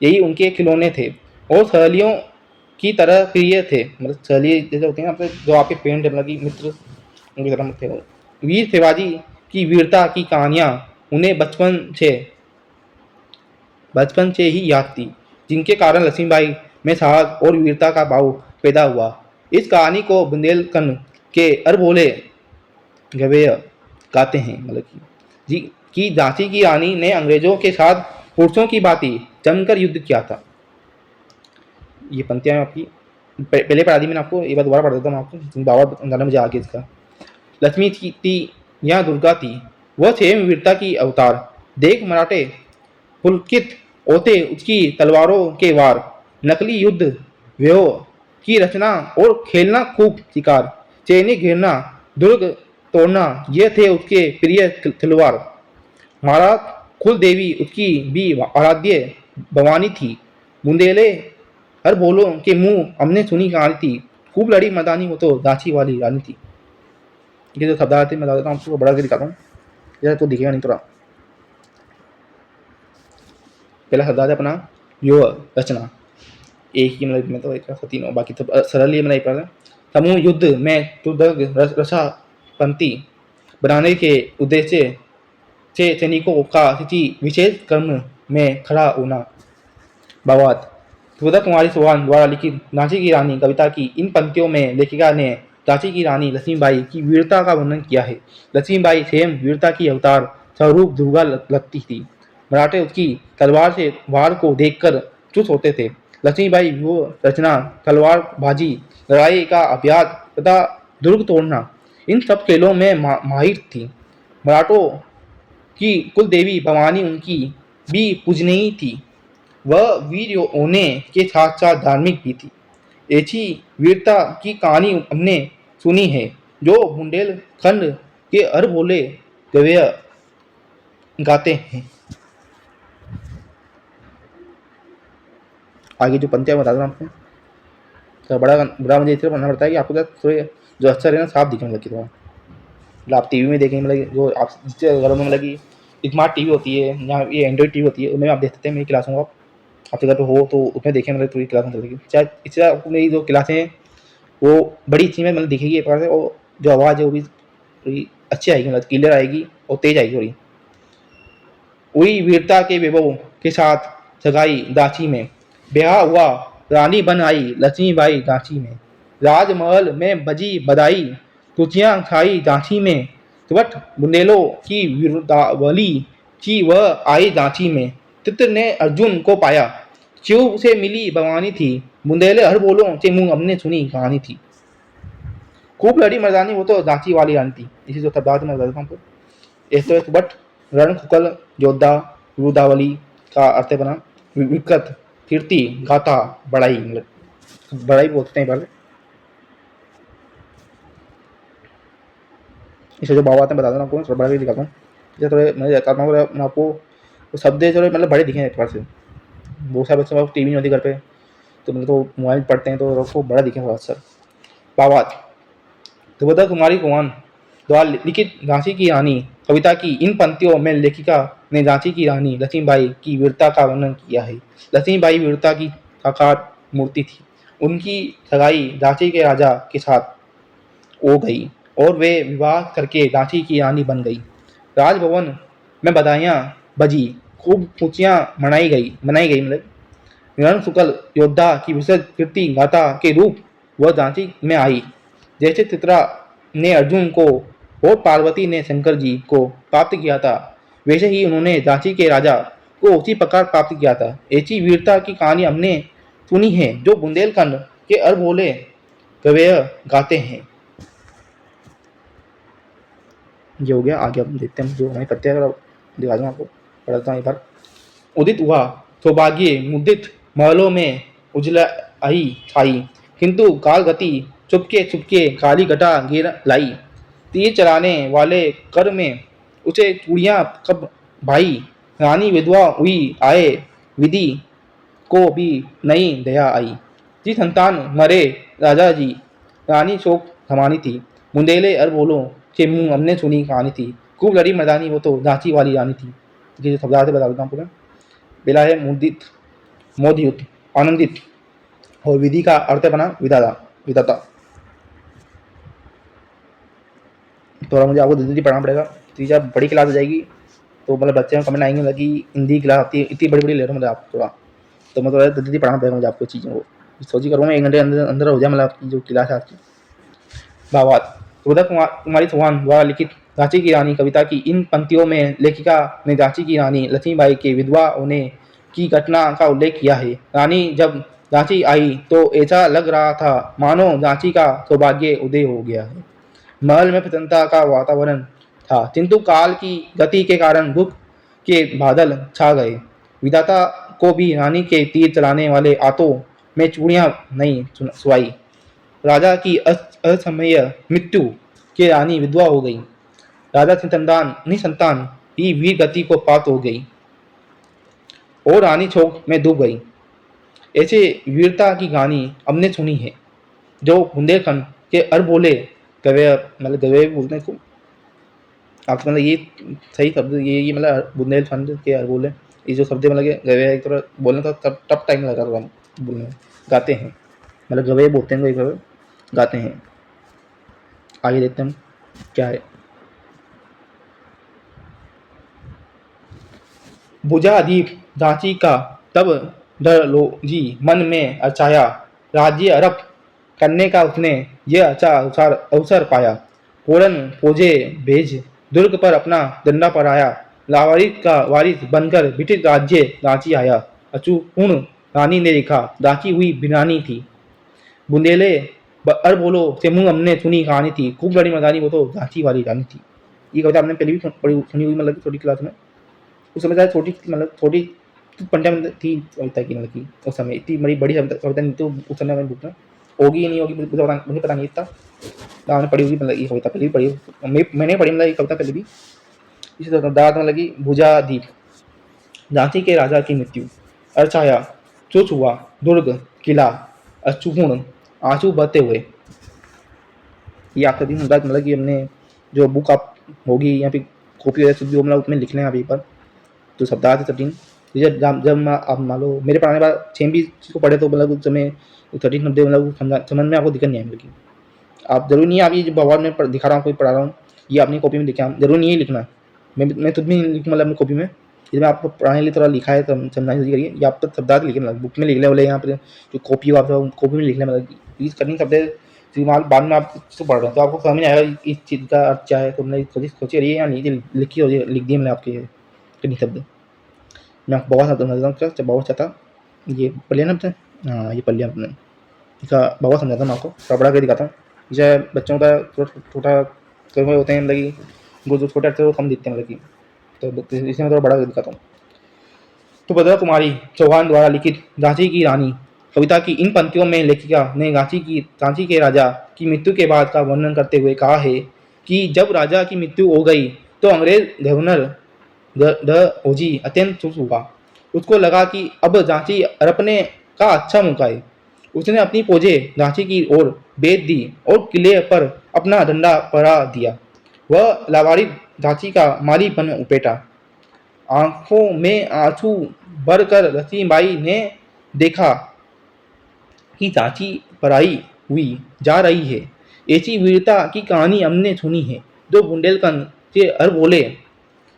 यही उनके खिलौने थे और सहेलियों की तरह प्रिय थे। मतलब सहेली जैसे होते हैं आपके जो आपके पेंट मतलब कि मित्र उनकी तरह थे। वीर शिवाजी की वीरता की कहानियां उन्हें बचपन से ही याद थी, जिनके कारण लक्ष्मीबाई में साहस और वीरता का भाव पैदा हुआ। इस कहानी को बुंदेलखंड के अरबोले गवेय गाते हैं। मतलब कि झांसी की रानी ने अंग्रेजों के साथ पुरुषों की भांति जमकर युद्ध किया था। ये पंक्तियां आपकी पहले पढ़ा दी मैंने आपको, एक बार दोबारा पढ़ देता हूँ आपको, बाबा गाना मुझे आगे इसका। लक्ष्मी थी या दुर्गा थी, वह स्वयं वीरता की अवतार। देख मराठे पुलकित होते उसकी तलवारों के वार। नकली युद्ध व्यूह की रचना और खेलना खूब शिकार। चैनी घेरना, दुर्ग तोड़ना, ये थे उसके प्रिय तलवार। महाराज कुल देवी उसकी भी आराध्य भवानी थी। बुंदेले हर बोलो के मुंह हमने सुनी कहानी थी, खूब लड़ी मदानी वो तो झांसी वाली रानी थी। ये जो शब्दार्थ है मैं बता देता हूँ आपको, बड़ा के दिखाता हूँ, जरा तो दिखेगा नहीं थोड़ा। पहला शब्दार्थ है अपना व्यूह रचना, एक ही मतलब में तो एक तीनों बाकी सब सरल ही बनाई पड़ा। समूह युद्ध में रसा पंक्ति बनाने के उद्देश्य से सैनिकों का किसी विशेष कर्म में खड़ा होना। भावार्थ सुभद्रा कुमारी चौहान द्वारा लिखित झांसी की रानी कविता की इन पंक्तियों में लेखिका ने झांसी की रानी लक्ष्मीबाई की वीरता का वर्णन किया है। लक्ष्मीबाई स्वयं वीरता की अवतार स्वरूप दुर्गा लगती थी। मराठे उसकी तलवार से वार को देखकर चुप होते थे। लक्ष्मीबाई वो रचना, तलवारबाजी, लड़ाई का अभ्यास तथा दुर्ग तोड़ना, इन सब खेलों में माहिर थी। मराठों की कुल देवी भवानी उनकी भी पूजनीय थी। वह वीर होने के साथ साथ धार्मिक भी थी। ऐसी वीरता की कहानी हमने सुनी है जो बुंदेलखंड के अरबोले गवेय गाते हैं। आगे जो पंक्तियां बता दूँ आपको, तो बड़ा मुझे इसलिए पढ़ना पड़ता है कि आपको थोड़े जो अक्षर है ना साफ दिखे, मतलब कि थोड़ा मतलब आप टीवी में देखेंगे, मतलब जो आप जिससे घरों में मतलब कि स्मार्ट टीवी होती है या ये एंड्रॉइड टीवी होती है, उनमें आप देख सकते हैं मेरी क्लासों को। आप आपके घर पे हो तो उसमें देखें, मतलब पूरी क्लास में चलेगी। चाहे इससे आपको मेरी जो क्लासें हैं वो बड़ी अच्छी में मतलब दिखेगी एक बार से, और जो आवाज़ है वो भी थोड़ी अच्छी आएगी, मतलब क्लियर आएगी और तेज आएगी थोड़ी। वही वीरता के वैभव के साथ सगाई दाची में ब्याह हुआ रानी बन आई लक्ष्मीबाई झांसी में। राजमहल में बजी बधाई, खुशियां छाई झांसी में। त्वट बुंदेलों की वीरतावली की वह आई झांसी में। चित्र ने अर्जुन को पाया, शिव से मिली भवानी थी। बुंदेले हर बोलों से मुंह हमने सुनी कहानी थी। खूब लड़ी मर्दानी वो तो झांसी वाली रानी थी। इसी जो शब्दार्थ में बता देता हूँ आपको। ऐसे बट रण खुकल योद्धा रुदावली का अर्थ बना विकृत कीर्ति गाथा बड़ाई, मतलब बड़ाई बोलते हैं पहले। इसे जो भाव आते हैं बता देना आपको, थोड़ा बड़ा भी दिखाता हूँ। जैसे थोड़े मैं चाहता हूँ मैं आपको शब्द थोड़े मतलब बड़े दिखे एक बार से। बहुत सारे बच्चों टीवी नहीं होती घर पे, तो मतलब तो मोबाइल पढ़ते हैं तो आपको बड़ा दिखे थोड़ा सा भावात। तो बता कुमारी कुमान द्वारा लिखित झांसी की रानी कविता की इन पंक्तियों में लेखिका ने झांसी की रानी लक्ष्मीबाई की वीरता का वर्णन किया है। लक्ष्मीबाई वीरता की साकार मूर्ति थी। उनकी सगाई झांसी के राजा के साथ हो गई और वे विवाह करके झांसी की रानी बन गई। राजभवन में बधाइयाँ बजी, खूब खुशियाँ मनाई गई मतलब रण शुक्ल योद्धा की विशेष कीर्ति गाथा के रूप वह झांसी में आई। जैसे चित्रा ने अर्जुन को और पार्वती ने शंकर जी को प्राप्त किया था, वैसे ही उन्होंने झांसी के राजा को उसी प्रकार प्राप्त किया था। ऐसी वीरता की कहानी हमने सुनी है जो बुंदेलखंड के अरबोले गवेय गाते हैं। ये हो गया। आगे हम देखते हैं जो हमें करते हैं, दिखा दूँ आपको, पढ़ता हूँ एक बार। उदित हुआ सौभाग्य मुदित महलों में उजलाई छाई, किंतु काल गति चुपके काली घटा गिर लाई। तीर चलाने वाले कर में उसे चूड़ियाँ कब भाई, रानी विधवा हुई आए विधि को भी नई दया आई। जी संतान मरे राजा जी, रानी शोक थमानी थी। बुंदेले अरबोलों के मुंह हमने सुनी कहानी थी। खूब लड़ी मर्दानी वो तो झांसी वाली रानी थी। ये जो शब्दार्थ बता देता हूँ पूरा। बेला है मुदित मोदयुत आनंदित और विधि का अर्थ बना विदाता विदाता। थोड़ा मुझे आपको जल्दी पढ़ना पड़ेगा, तो जब बड़ी क्लास हो जाएगी तो मतलब बच्चे में कमेंट आएंगे लगी हिंदी क्लास आती है, इतनी बड़ी बड़ी ले रहा हूँ मतलब आप थोड़ा, तो मैं थोड़ा जल्दी पढ़ना पड़ेगा मुझे आपको चीज़ों को। सोची करूँगा 1 घंटे अंदर अंदर हो जाए मतलब आपकी जो क्लास है आपकी। भावार्थ सुधा कुमारी चौहान द्वारा लिखित झांसी की रानी कविता की इन पंक्तियों में लेखिका ने झांसी की रानी लक्ष्मीबाई के विधवा होने की घटना का उल्लेख किया है। रानी जब झांसी आई तो ऐसा लग रहा था मानो झांसी का सौभाग्य उदय हो गया है। महल में प्रसन्नता का वातावरण था, किंतु काल की गति के कारण दुख के बादल छा गए। विधाता को भी रानी के तीर चलाने वाले हाथों में चूड़ियां नहीं सुहाई। राजा की असमय मृत्यु के रानी विधवा हो गई। राजा निसंतान ही वीर गति को प्राप्त हो गई और रानी शोक में डूब गई। ऐसे वीरता की कहानी हमने सुनी है जो बुंदेलखंड के अरबोले गवे मतलब गवे बोलते हैं इसको। आप मतलब ये सही शब्द ये मतलब बुंदेलखंड के अरबोले ये जो शब्द मतलब गवे थोड़ा बोलने का टफ टाइम लगा रहा बोलने गाते हैं मतलब गवे बोलते हैं एक गाते हैं। आगे देखते हैं क्या है। बुझा दीप झांसी का तब डर लो जी मन में अचाया, राज्य अरब करने का उसने ये अच्छा अवसर पाया। फोरन फौजे भेज दुर्ग पर अपना डंडा फहराया, लावारिस का वारिस बनकर ब्रिटिश राज्य झांसी आया। अचूपूर्ण रानी ने देखा झांसी हुई बिरानी थी। बुंदेले अरबोलो से मुंह हमने सुनी कहानी थी। खूब बड़ी मर्दानी वो तो झांसी वाली रानी थी। ये कविता हमने पहले भी सुनी हुई मतलब छोटी क्लास में। उस समय शायद छोटी मतलब छोटी पंटा में थी कविता की मतलब की उस समय इतनी बड़ी कविता नहीं थी उस समय में बुक में। होगी या नहीं होगी मुझे पता नहीं इतना। आपने पढ़ी होगी मतलब ये कविता पहले भी पढ़ी, मैंने पढ़ी मतलब ये कविता पहले भी। इसी तरह दाद मतलब की भुजा दीप झांसी के राजा की मृत्यु, अरछाया चुच हुआ दुर्ग किला, अचूपूर्ण आंसू बहते हुए। ये आपका दिन होगा मतलब कि हमने जो बुक आप होगी या फिर कॉपी वगैरह जो मतलब उसमें लिखना है अभी पर तो शब्दार्थ 13 जब आप मान लो मेरे पढ़ाने बाद 6 भी चीज़ को पढ़े तो मतलब उस समय 13 नब्बे मतलब समझ में आपको दिक्कत नहीं आएगी। आप जरूरी नहीं है आप ये जो बवाल में दिखा रहा हूँ कोई पढ़ा रहा हूँ ये अपनी कॉपी में लिखा जरूरी नहीं है लिखना। मैं खुद भी लिखूँ मतलब अपनी कॉपी में ये मैं आपको पढ़ाने के लिए थोड़ा लिखा है, तो समझाने की करिए। ये आप तो शब्दार्थ लिखे, मतलब बुक में लिख ले, बोले यहाँ पर जो कॉपी हो आप कॉपी में लिख लें, मतलब यूज करनी शब्द इस्तेमाल बाद में आप इसको पढ़ रहे हैं तो आपको समझ में आएगा इस चीज़ का अर्थ क्या है। तो मैंने सोची रही है या नहीं लिखी हो, लिख दिए मैंने आपके कितनी शब्द। मैं आपको बहुत समझाता हूँ, बहुत चाहता ये पढ़ लिया ना आपने। हाँ ये पढ़ लिया आपने, इसका बहुत समझाता हूँ मैं आपको, थोड़ा बड़ा कर दिखाता हूँ। जैसे बच्चों का छोटा छोटा होते हैं, मतलब कि वो जो छोटे अक्षर वो कम दिखते हैं, मतलब कि तो इसे मैं थोड़ा बड़ा कर दिखाता हूँ। तो भद्रा कुमारी चौहान द्वारा लिखित झांसी की रानी कविता की इन पंक्तियों में लेखिका ने झांसी के राजा की मृत्यु के बाद का वर्णन करते हुए कहा है कि जब राजा की मृत्यु हो गई तो अंग्रेज गवर्नर द ओजी अत्यंत खुश हुआ। उसको लगा कि अब झांसी अरपने का अच्छा मौका है। उसने अपनी फौजें झांसी की ओर भेज दी और किले पर अपना डंडा फहरा दिया। वह लावारिस झांसी का माली बन उपेटा। आंखों में आंसू भरकर लक्ष्मीबाई ने देखा कि चाची पराई हुई जा रही है। ऐसी वीरता की कहानी हमने सुनी है जो बुंदेलखंड के अरबोले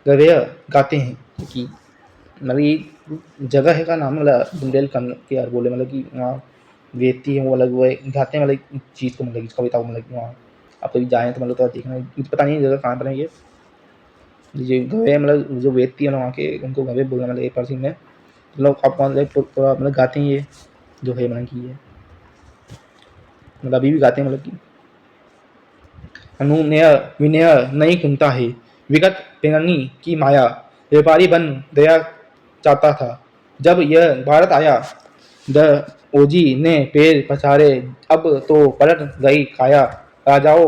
गवेय गाते हैं कि मतलब ये जगह है का नाम, मतलब बुंदेलखंड के अरबोले, मतलब कि वहाँ वेती है वो अलग, वो गाते हैं मतलब इस चीज़ को, मतलब इस कविता को, मतलब कि वहाँ आप कभी जाएँ तो मतलब तो देखना, मुझे पता नहीं जगह कहाँ पर है ये गवे, मतलब जो वेदती है ना वहाँ के, उनको गवे बोलना, मतलब एक पर्सन में लोग आप थोड़ा मतलब गाते हैं ये जो है, मतलब कि ये मतलब अभी भी गाते हैं, मतलब कि अनुनय विनय नहीं सुनता है, विगत पेंगनी की माया, व्यापारी बन गया चाहता था। जब यह भारत आया द ओजी ने पैर पसारे, अब तो पलट गई काया। राजाओं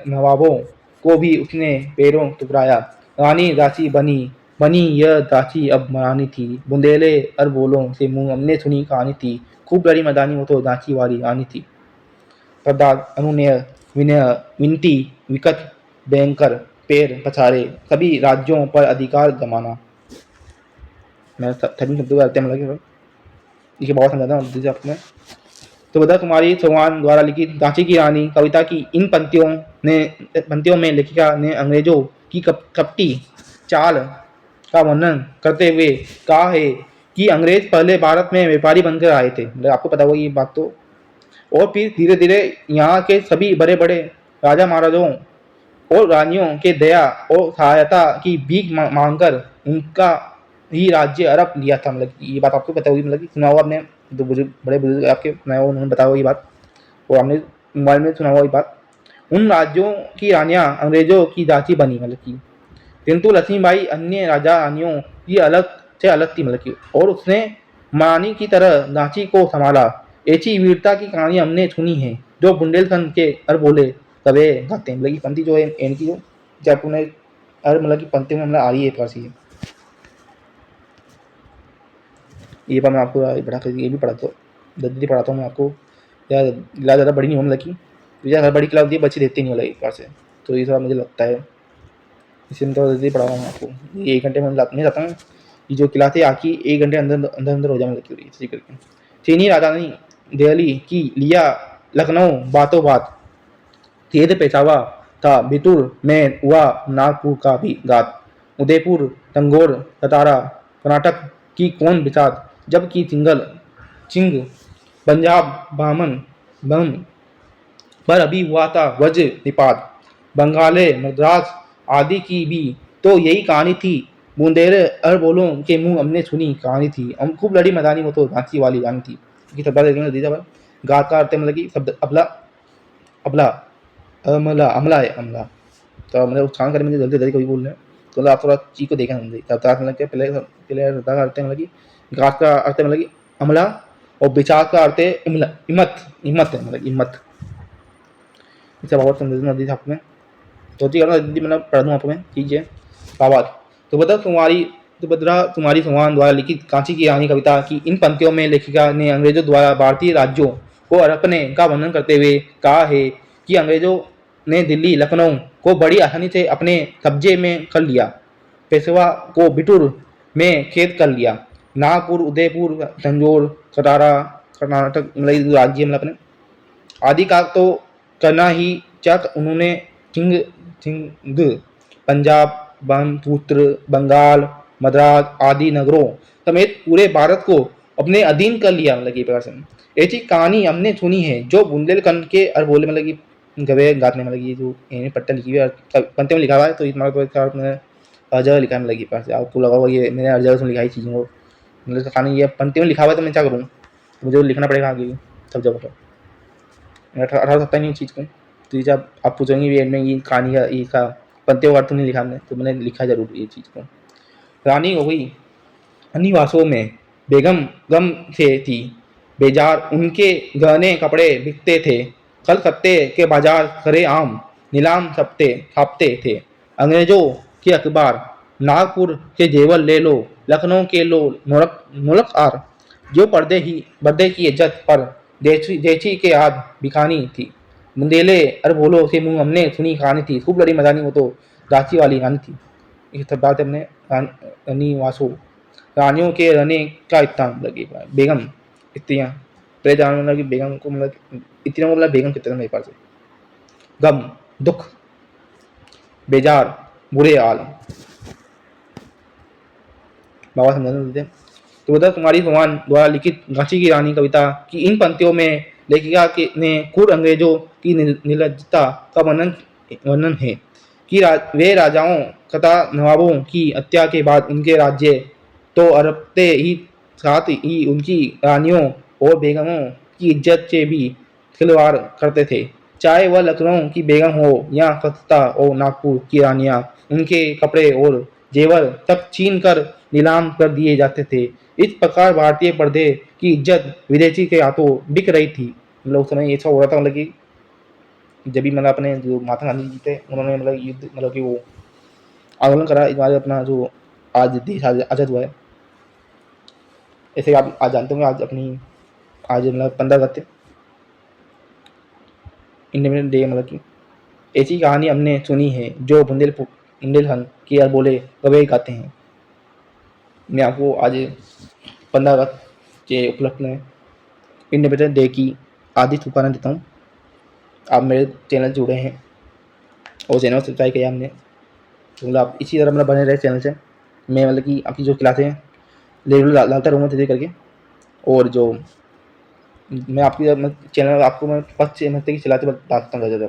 नवाबों को भी उसने पैरों टुकराया। रानी दासी बनी बनी यह दासी अब मरानी थी। बुंदेले अरबोलों से मुंह हमने सुनी कहानी थी। खूब लड़ी मैदानी वो तो दासी वाली रानी थी। पदार्थ अनुनय विनय विनती विकट भयंकर पैर पसारे, सभी राज्यों पर अधिकार जमाना। मैं थर्टी शब्दों का अर्थ मतलब देखिए बहुत समझाता हूँ दीजिए आपको मैं। तो भद्रा कुमारी चौहान द्वारा लिखित झांसी की रानी कविता की इन पंक्तियों में लेखिका ने अंग्रेजों की कपटी चाल का वर्णन करते हुए कहा है कि अंग्रेज पहले भारत में व्यापारी बनकर आए थे, मतलब आपको पता होगा ये बात तो, और फिर धीरे धीरे यहाँ के सभी बड़े बड़े राजा महाराजाओं और रानियों के दया और सहायता की भीख मांगकर उनका ही राज्य अरब लिया था। मतलब ये बात आपको पता होगी, मतलब कि सुना होगा आपने, जो बुजुर्ग बड़े बुजुर्ग आपके सुनाया होगा उन्होंने बताया होगा ये बात, और हमने मोबाइल में सुना होगा ये बात। उन राज्यों की रानियां अंग्रेजों की दासी बनी, मतलब की, किंतु लक्ष्मीबाई अन्य राजा रानियों की अलग थी, मतलब की, और उसने महारानी की तरह झांसी को संभाला। ऐसी वीरता की कहानी हमने सुनी है जो बुंदेलखंड के अरबोले कवे गाते हैं। मतलब की पंक्ति जो है इनकी जो जयपुर ने अर मतलब की पंक्ति में मतलब आ रही है पास ये पर मैं आपको बढ़ा कर ये भी पढ़ाता हूँ, जल्दी पढ़ाता हूँ मैं आपको। यार क्लास ज़्यादा बड़ी नहीं हो, मतलब की ज़्यादा बड़ी क्लास होती है बच्चे देते नहीं वाला एक बार से, तो ये थोड़ा मुझे लगता है इसे मैं थोड़ा जल्दी पढ़ाऊँगा मैं आपको। ये 1 घंटे में नहीं चाहता हूँ ये जो क्लास है आकी 1 घंटे अंदर अंदर अंदर हो जाए, मतलब इसी करके। चीनी राजधानी दिल्ली की लिया लखनऊ बातों बात, तेज पेशावा था बितुर में हुआ नागपुर का भी घात। उदयपुर तंगोर सतारा कर्नाटक की कौन बिसात, जबकि चिंग पंजाब बामन बम पर अभी हुआ था वज्र निपात। बंगाले मद्रास आदि की भी तो यही कहानी थी। बूंदेले अरबोलों के मुंह हमने सुनी कहानी थी। हम खूब लड़ी मैदानी वो तो झांसी वाली रानी थी। कि शब्द देखेंगे दीजिए भाई, गात का अर्थ है मतलब कि शब्द अबला अबला अमला अमला है अमला। तो मतलब उच्चारण करें मुझे जल्दी जल्दी कभी बोल रहे हैं तो मतलब आप थोड़ा चीज को देखें समझे। शब्दार्थ मतलब क्या, पहले पहले शब्द का अर्थ है मतलब कि गात का अर्थ है मतलब कि अमला, और विचार का अर्थ है इमत हिम्मत है, मतलब हिम्मत। इसे बहुत समझना दीजिए आपको मैं, तो जी दीदी मतलब पढ़ दूँ आपको मैं, ठीक है। आवाज तो भद्रा कुमारी चौहान द्वारा लिखित कांची की रानी कविता की इन पंक्तियों में लेखिका ने अंग्रेजों द्वारा भारतीय राज्यों को हड़पने का वर्णन करते हुए कहा है कि अंग्रेजों ने दिल्ली लखनऊ को बड़ी आसानी से अपने कब्जे में कर लिया। पेशवा को बिटूर में कैद कर लिया। नागपुर उदयपुर तंजौर सतारा कर्नाटक मतलब राज्य मतलब अपने आदि का तो करना ही चक उन्होंने सिंध पंजाब ब्रह्मपुत्र बंगाल मद्रास आदि नगरों समेत पूरे भारत को अपने अधीन कर लिया। मतलब कि प्रकार से ऐसी कहानी हमने सुनी है जो बुंदेलखंड के और बोले मतलब कि गवे गात में मतलब कि जो इन्हें पट्टा लिखी हुई है और पंते में लिखा हुआ है, तो इतना तो इसका मैंने हर जगह लिखा है। मतलब कि प्रकार से आपको लगा होगा ये मैंने हर जगह से लिखा है चीज़ों को, मतलब इसका कहानी ये पंते में लिखा हुआ है, तो मैं क्या करूँ, मुझे लिखना पड़ेगा आगे सब जगह पर। 18 नहीं चीज़ को, तो ये आप पूछेंगे भी में ये कहानी का इसका पंते का अर्थ नहीं लिखा हमने, तो मैंने लिखा जरूर ये चीज़ को। रानी हो गई निवासों में बेगम गम से थी बेजार, उनके गहने कपड़े बिकते थे, कलकत्ते के बाजार सरे आम नीलाम छापते थे। अंग्रेजों के अखबार नागपुर के जेवर ले लो, लखनऊ के लो मुल्क आर, जो पर्दे की इज्जत पर जैची के आद बिकानी थी। बुंदेले अरे बोलो से मुंह हमने सुनी कहानी थी, खूब लड़ी मजानी, वो तो रांची वाली कहानी थी। ये सब बात हमने रानी वासो रानियों के रहने का इतना लगे बेगम स्त्रियाँ पहले जमाने में, मतलब कि बेगम को मतलब इतना मतलब बेगम कितने मेरे पास गम दुख बेजार बुरे हाल बाबा समझाने देते। तो उधर कुमारी भगवान द्वारा लिखित झांसी की रानी कविता की इन पंक्तियों में लेखिका के ने क्रूर अंग्रेजों की निर्लज्जता का वर्णन है कि वे राजाओं तथा नवाबों की हत्या के बाद उनके राज्य तो अरबते ही साथ ही उनकी रानियों और बेगमों की इज्जत से भी खिलवाड़ करते थे। चाहे वह लखनऊ की बेगम हो या कलकत्ता और नागपुर की रानियां, उनके कपड़े और जेवर सब छीन कर नीलाम कर दिए जाते थे। इस प्रकार भारतीय पर्दे की इज्जत विदेशी के हाथों बिक रही थी। मतलब उस समय ऐसा हो रहा था, मतलब कि जब भी मतलब अपने जो महात्मा गांधी जी थे, उन्होंने मतलब युद्ध मतलब कि वो आंदोलन करा इस बार अपना जो आज देश आज़ाद हुआ है। ऐसे आप आज जानते होंगे आज अपनी आज मतलब 15 अगस्त इंडिपेंडेंस डे, मतलब कि ऐसी कहानी हमने सुनी है जो बुंदेलखंड की यार बोले गवे गाते हैं। मैं आपको आज 15 अगस्त के उपलक्ष्य में इंडिपेंडेंस डे की आदि शुभकामनाएं देता हूँ। आप मेरे चैनल से जुड़े हैं और चैनल सब्सक्राइब किया हमने, तो मतलब आप इसी तरह मतलब बने रहे चैनल से। मैं मतलब कि आपकी जो क्लासें हैं रेगुलर डालता रहूँगा धीरे करके। और जो मैं आपकी चैनल आपको मैं फर्स्ट 6 महीने की चलाते बताता हूँ ज़्यादा,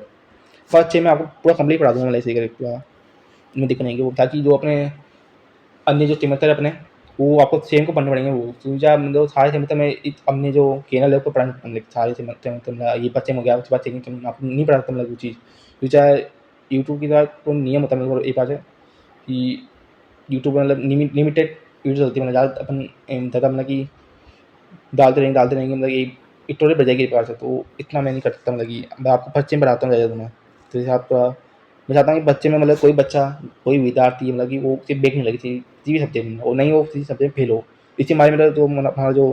फर्स्ट 6 में आपको पूरा कंप्लीट पढ़ा दूँगा, मतलब ऐसे करके पूरा में दिक्कत नहीं होगी, ताकि जो अपने अन्य जो सेमेस्टर अपने वो आपको सेम को पढ़ने पड़ेंगे। वो सूझा मतलब सारे सेमेस्टर में अपने जो केनल है उसको पढ़ाना, मतलब सारे सेमेस्टर मतलब ये बच्चे में हो गया, उसके बाद सेकंड आप नहीं पढ़ा सकते, मतलब वो चीज़ सूझा यूट्यूब की तरह तो नियम होता है मतलब एक बात है कि यूट्यूब में मतलब लिमिटेड वीडियो चलती है, मतलब ज़्यादा अपन ज़्यादा मतलब कि डालते रहेंगे मतलब एक स्टोरी बढ़ जाएगी एक बार से, तो इतना मैं नहीं कर सकता। मतलब कि मैं आपको बच्चे में पढ़ाता हूँ ज़्यादा, मैं तो जैसे आप मैं चाहता हूँ कि बच्चे में मतलब कोई बच्चा कोई विद्यार्थी मतलब कि वो सिर्फ बैक नहीं लगी थी किसी भी सब्जेक्ट में, और नहीं वो किसी सब्जेक्ट फेल हो। इसी मारे मेरा जो हमारा जो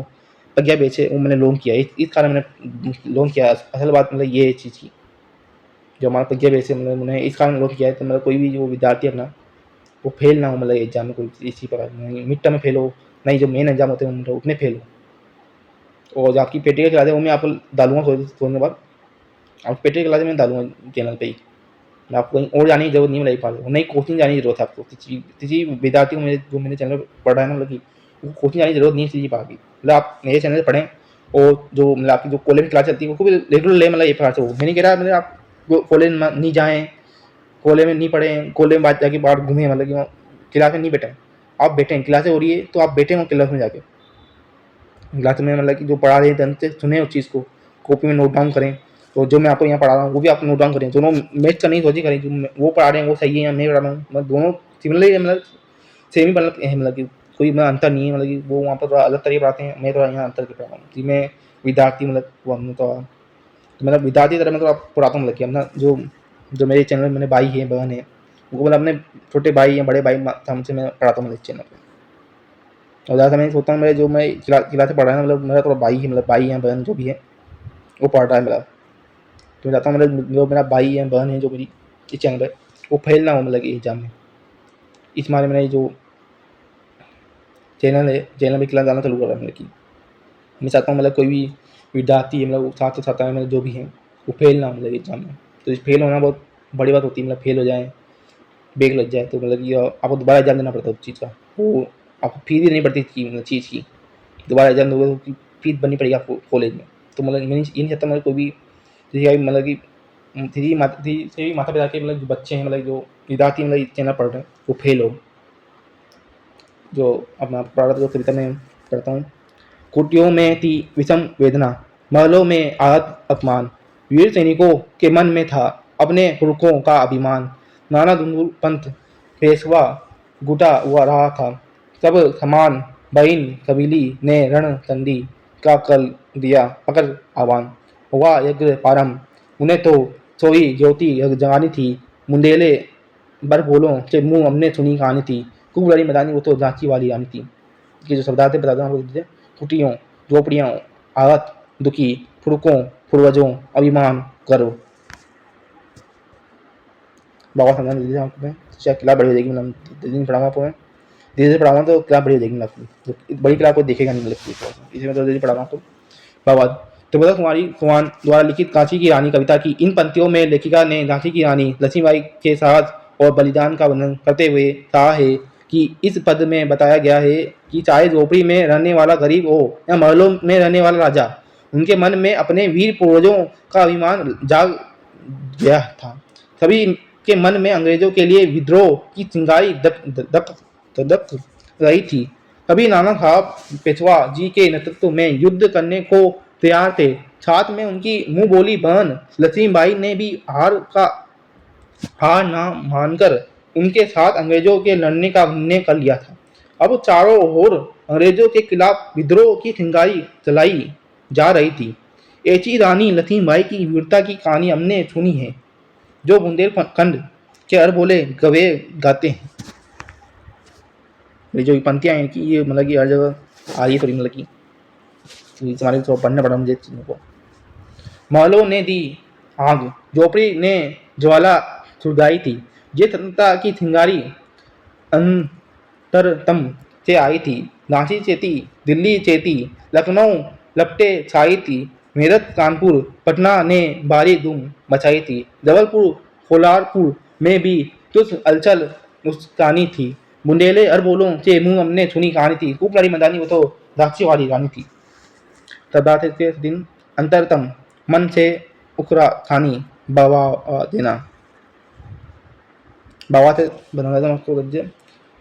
प्रज्ञा बेच है वो मैंने लोन किया, इस कारण मैंने लोन किया। असल बात मतलब ये चीज़ की जो हमारा प्रज्ञा बेच है मतलब मैंने इस कारण लोन किया है, तो मतलब कोई भी जो विद्यार्थी अपना वो फेल ना हो, मतलब एग्जाम में कोई इसी प्रकार मिड टर्म में फेल हो, नहीं जो मेन एग्जाम होते हैं मतलब उतने फेल हो। और जो आपकी पेटी का क्लास है वो मैं आपको डालूंगा थोड़ी के बाद, आपको पेटी की क्लास मैं डालूंगा चैनल पे ही। आपको कहीं और जाने की जरूरत नहीं है, पास नहीं कोचिंग जाने की जरूरत है आपको। किसी विद्यार्थी को मेरे जो मेरे चैनल पर पढ़ रहा है ना, मतलब कि वो कोचिंग जाने की जरूरत नहीं है किसी पास की, मतलब आप मेरे चैनल से पढ़ें। और जो मतलब आपकी जो कॉलेज में क्लास चलती है वो भी रेगुलर ले, मतलब ये प्रकार से हो। मैं नहीं कह रहा मतलब आप कॉलेज नहीं जाएँ, कॉलेज में नहीं पढ़ें, कॉलेज में बाद जाके बाहर घूमें, मतलब कि क्लास में नहीं बैठें। आप बैठें, क्लासें हो रही है तो आप बैठें वहाँ क्लास में जाके, क्लास में मतलब कि जो पढ़ा रहे हैं ढंग से सुने उस चीज़ को, कॉपी में नोट डाउन करें। तो जो मैं आपको यहाँ पढ़ा रहा हूँ वो भी आप नोट डाउन करें। दोनों मैच का नहीं सोची करें जो वो पढ़ा रहे हैं वो सही है या मैं पढ़ा रहा हूँ, मतलब दोनों सिमिलर है, मतलब सेम ही मतलब है, मतलब कि कोई मैं अंतर नहीं है। मतलब कि वो वहाँ पर थोड़ा अलग तरीके पढ़ाते हैं, मैं थोड़ा यहाँ अंतर के पढ़ा रहा हूँ कि मैं विद्यार्थी मतलब वो हमने तो मतलब विद्यार्थी तरह मैं तो आप पढ़ाता हूँ। मतलब कि अपना जो जो मेरे चैनल में मेरे भाई हैं बहन है उनको मतलब अपने छोटे भाई या बड़े भाई हमसे मैं पढ़ाता हूँ मेरे चैनल पर। और ज़्यादा मैं सोचता हूँ मेरे जो मैं क्लास से पढ़ रहा है मतलब मेरा थोड़ा भाई है, मतलब भाई या बहन जो भी है वो पढ़ रहा है मेरा, तो मैं चाहता हूँ मतलब जो मेरा भाई है बहन है जो मेरी इस चैनल पर वो फेल ना हो मतलब कि एग्जाम में। इस मारे मैंने जो चैनल है चैनल में क्लास आना चालू कर रहा है, मतलब कि मैं चाहता हूँ मतलब कोई भी विद्यार्थी है मतलब छात्र छात्राएँ मतलब जो भी हैं वो फेल ना हो मतलब एग्जाम में। तो फेल होना बहुत बड़ी बात होती है, मतलब फेल हो जाए बैक लग जाए तो मतलब कि आपको दोबारा एग्जाम देना पड़ता है उस चीज़ का, वो आपको फीस भी देनी पड़ती है मतलब चीज़ की, दोबारा एग्जाम दोगे तो फीस भरनी पड़ेगी आपको कॉलेज में। तो मतलब मैं ये नहीं चाहता मतलब कोई भी जैसे मतलब कि थ्री से भी माता पिता के मतलब जो बच्चे हैं मतलब जो विद्यार्थी मतलब चैनल पढ़ रहे हैं वो फेल हो। जो अपना प्रारब्ध जो कविता में पढ़ता हूँ। कुटियों में थी विषम वेदना, महलों में आहत अपमान, वीर सैनिकों के मन में था अपने पुरखों का अभिमान। नाना धुंधुल पंथ पेशवा गुटा हुआ रहा था, सब समान बहिन कबीली ने रण तंदी का कर दिया पकड़ आह्वान। हुआ यज्ञ प्रारंभ उन्हें तो सोई ज्योति जगानी थी, मुंडेले बर बोलो से मुंह हमने सुनी कहानी थी। खूब लड़ी मैदानी वो तो झांकी वाली रानी थी। ये जो शब्दार्थ बताता हूँ आपको, कुटियों झोपड़ियों आहत दुखी फुड़कों पूर्वजों अभिमान गर्व। बाबा समझाने दीजिए आपको मैं शायद क्लास बड़ी हो जाएगी, मतलब दिन पढ़ाऊंगा आपको मैं धीरे धीरे पढ़ाऊंगा तो क्लास बड़ी हो जाएगी, मतलब बड़ी क्लास को देखेगा नहीं मतलब इसी में तो धीरे पढ़ाऊंगा आपको। बाबा त्रिपुरा कुमारी चौहान द्वारा लिखित झांसी की रानी कविता की इन पंक्तियों में लेखिका ने झांसी की रानी लक्ष्मीबाई के साहस और बलिदान का वर्णन करते हुए कहा है कि इस पद में बताया गया है कि चाहे झोपड़ी में रहने वाला गरीब हो या महलों में रहने वाला राजा, उनके मन में अपने वीर पूर्वजों का अभिमान जाग गया था। सभी के मन में अंग्रेजों के लिए विद्रोह की चिंगारी दक रही थी। सभी नाना साहब पेशवा जी के नेतृत्व में युद्ध करने को तैयार थे। साथ में उनकी मुंह बोली बहन लक्ष्मीबाई ने भी हार ना मानकर उनके साथ अंग्रेजों के लड़ने का निर्णय कर लिया था। अब चारों ओर अंग्रेजों के खिलाफ विद्रोह की चिंगारी चलाई जा रही थी। ऐसी रानी लक्ष्मीबाई की वीरता की कहानी हमने सुनी है, जो बुंदेलखंड के अरबोले गवे गाते हैं। ये जो पंक्तियां हैं कि ये मतलब कि हर जगह आ रही है थोड़ी, मतलब कि हमारे तो पढ़ना पड़ा मुझे चीज़ों को। महलों ने दी आग, झोपड़ी ने ज्वाला सुलगाई थी, ये स्वतंत्रता की चिंगारी अंतरतम से आई थी। झांसी चेती, दिल्ली चेती, लखनऊ लपटे छाई थी, मेरठ कानपुर पटना ने भारी धूम मचाई थी, जबलपुर कोल्हारपुर में भी कुछ हलचल मुस्कानी थी। बुंदेले अरबोलों से मुंह हमने सुनी कहानी थी, खूब लड़ी मैदानी वो तो झांसी वाली रानी थी। सरदार थे के दिन अंतरतम मन से उखरा खानी बाबा देना। बाबा से बनाना था उसको गद्य।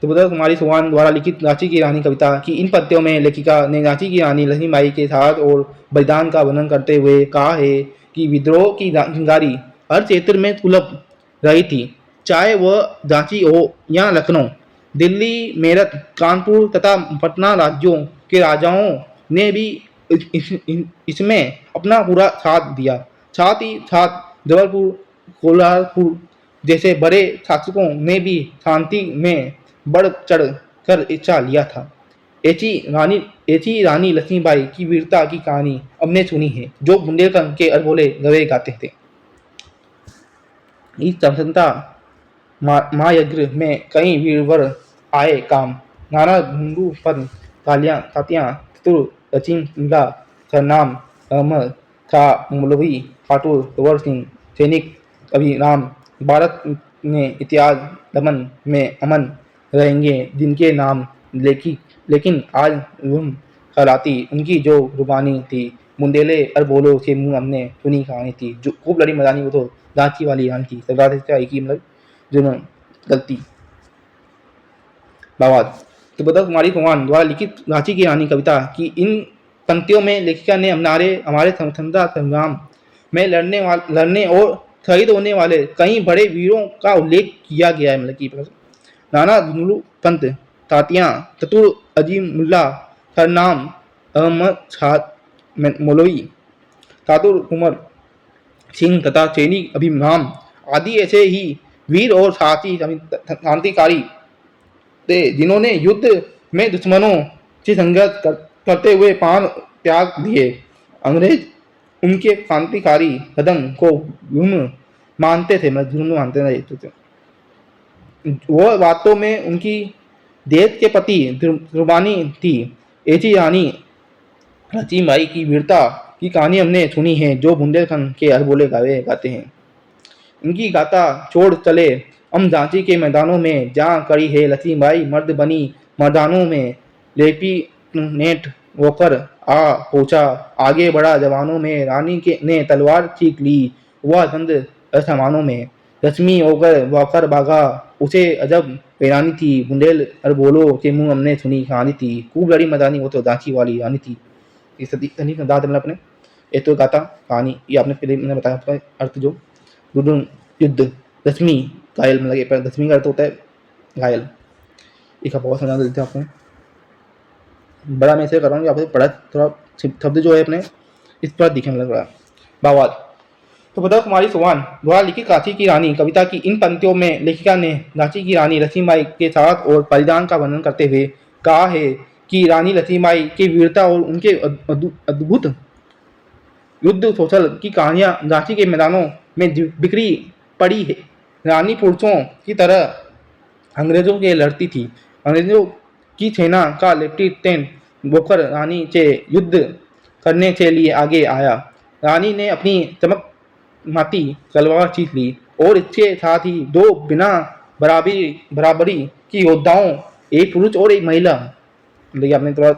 त्रिपुरा कुमारी चौहान द्वारा लिखित झांसी की रानी कविता की इन पद्यों में लेखिका ने झांसी की रानी लक्ष्मीबाई के साहस और बलिदान का वर्णन करते हुए कहा है कि विद्रोह की चिंगारी हर क्षेत्र में सुलभ रही थी, चाहे वह झांसी हो या लखनऊ। दिल्ली मेरठ कानपुर तथा पटना राज्यों के राजाओं ने भी इसमें अपना पूरा साथ दिया। साथ ही साथ जबलपुर कोल्हारपुर जैसे बड़े शासकों ने भी शांति में बढ़ चढ़ कर हिस्सा लिया था। ऐसी रानी लक्ष्मीबाई की वीरता की कहानी हमने सुनी है, जो बुंदेलखंड के अरबोले गवे गाते थे। इस स्वतंत्रता महायज्ञ में कई वीरवर आए काम, नाना धुंधु पद तातियां चतुर लचिंगा सरनाम अहमद था मौलवी खाटूर कुंवर सिंह सैनिक अभिराम भारत में इतिहास दमन में अमन रहेंगे जिनके नाम लेकिन आज गुम कहलाती उनकी जो रुबानी थी। मुंडेले अरबोलो से मुंह हमने सुनी कहानी थी, जो खूब लड़ी मैदानी वो तो झांसी वाली रानी थी। सरदार एक ही मतलब जो गलती बाबाद। तो बता कुमारी चौहान द्वारा लिखित झांसी की रानी कविता की इन पंक्तियों में लेखिका ने हमारे स्वतंत्रता संग्राम में लड़ने और शहीद होने वाले कई बड़े वीरों का उल्लेख किया गया है। मतलब कि नाना धुंधलू पंत तातियां चतुर अजीमुल्ला सरनाम अहमद मौलवी खाटूर कुंवर सिंह तथा सैनिक अभिराम आदि ऐसे ही वीर और साहसी क्रांतिकारी थे, जिन्होंने युद्ध में दुश्मनों से संघर्ष करते हुए प्राण त्याग दिए। अंग्रेज उनके क्रांतिकारी कदम को जुर्म मानते थे, मतलब जुर्म मानते थे। वह वास्तव में उनकी देश के प्रति कुर्बानी थी। ऐसी रानी लक्ष्मीबाई की वीरता की कहानी हमने सुनी है, जो बुंदेलखंड के अरबोले गावे गाते हैं। इनकी गाथा छोड़ चले हम झांसी के मैदानों में जहाँ कड़ी है लक्ष्मीबाई मर्द बनी मैदानों में लेफ्टिनेंट होकर आ पहुंचा। आगे बढ़ा जवानों में रानी के ने तलवार खींच ली। वह धंध असमानों में रश्मि होकर वाकर भागा। उसे अजब हैरानी थी। बुंदेल अरबोलो के मुंह हमने सुनी कहानी थी। खूब लड़ी मैदानी वो तो झांसी वाली रानी थी। इस सदी दाद मतलब अपने ये तो गाथा कहानी ये आपने पहले मैंने बताया आपका अर्थ जो दुदुन युद्ध दसवीं घायल मतलब ये दसवीं का अर्थ होता है घायल। एक बहुत समझा देते हैं आपको बड़ा मैं इसे कर रहा हूँ आपसे पढ़ा थोड़ा शब्द जो है अपने इस पर दिखने लग रहा है। भावार्थ तो बताओ कुमारी सोहान द्वारा लिखित झांसी की रानी कविता की इन पंक्तियों में लेखिका ने झांसी की रानी लक्ष्मीबाई के साथ और बलिदान का वर्णन करते हुए कहा है कि रानी लक्ष्मीबाई की वीरता और उनके अद्भुत युद्ध कौशल की कहानियां झांसी के मैदानों में बिखरी पड़ी है। रानी पुरुषों की तरह अंग्रेजों के लड़ती थी। अंग्रेजों की सेना का लेफ्टिनेंट होकर रानी से युद्ध करने के लिए आगे आया। रानी ने अपनी चमकमाती तलवार खींच ली और इसके साथ ही दो बिना बराबरी की योद्धाओं एक पुरुष और एक महिला देखिए आपने थोड़ा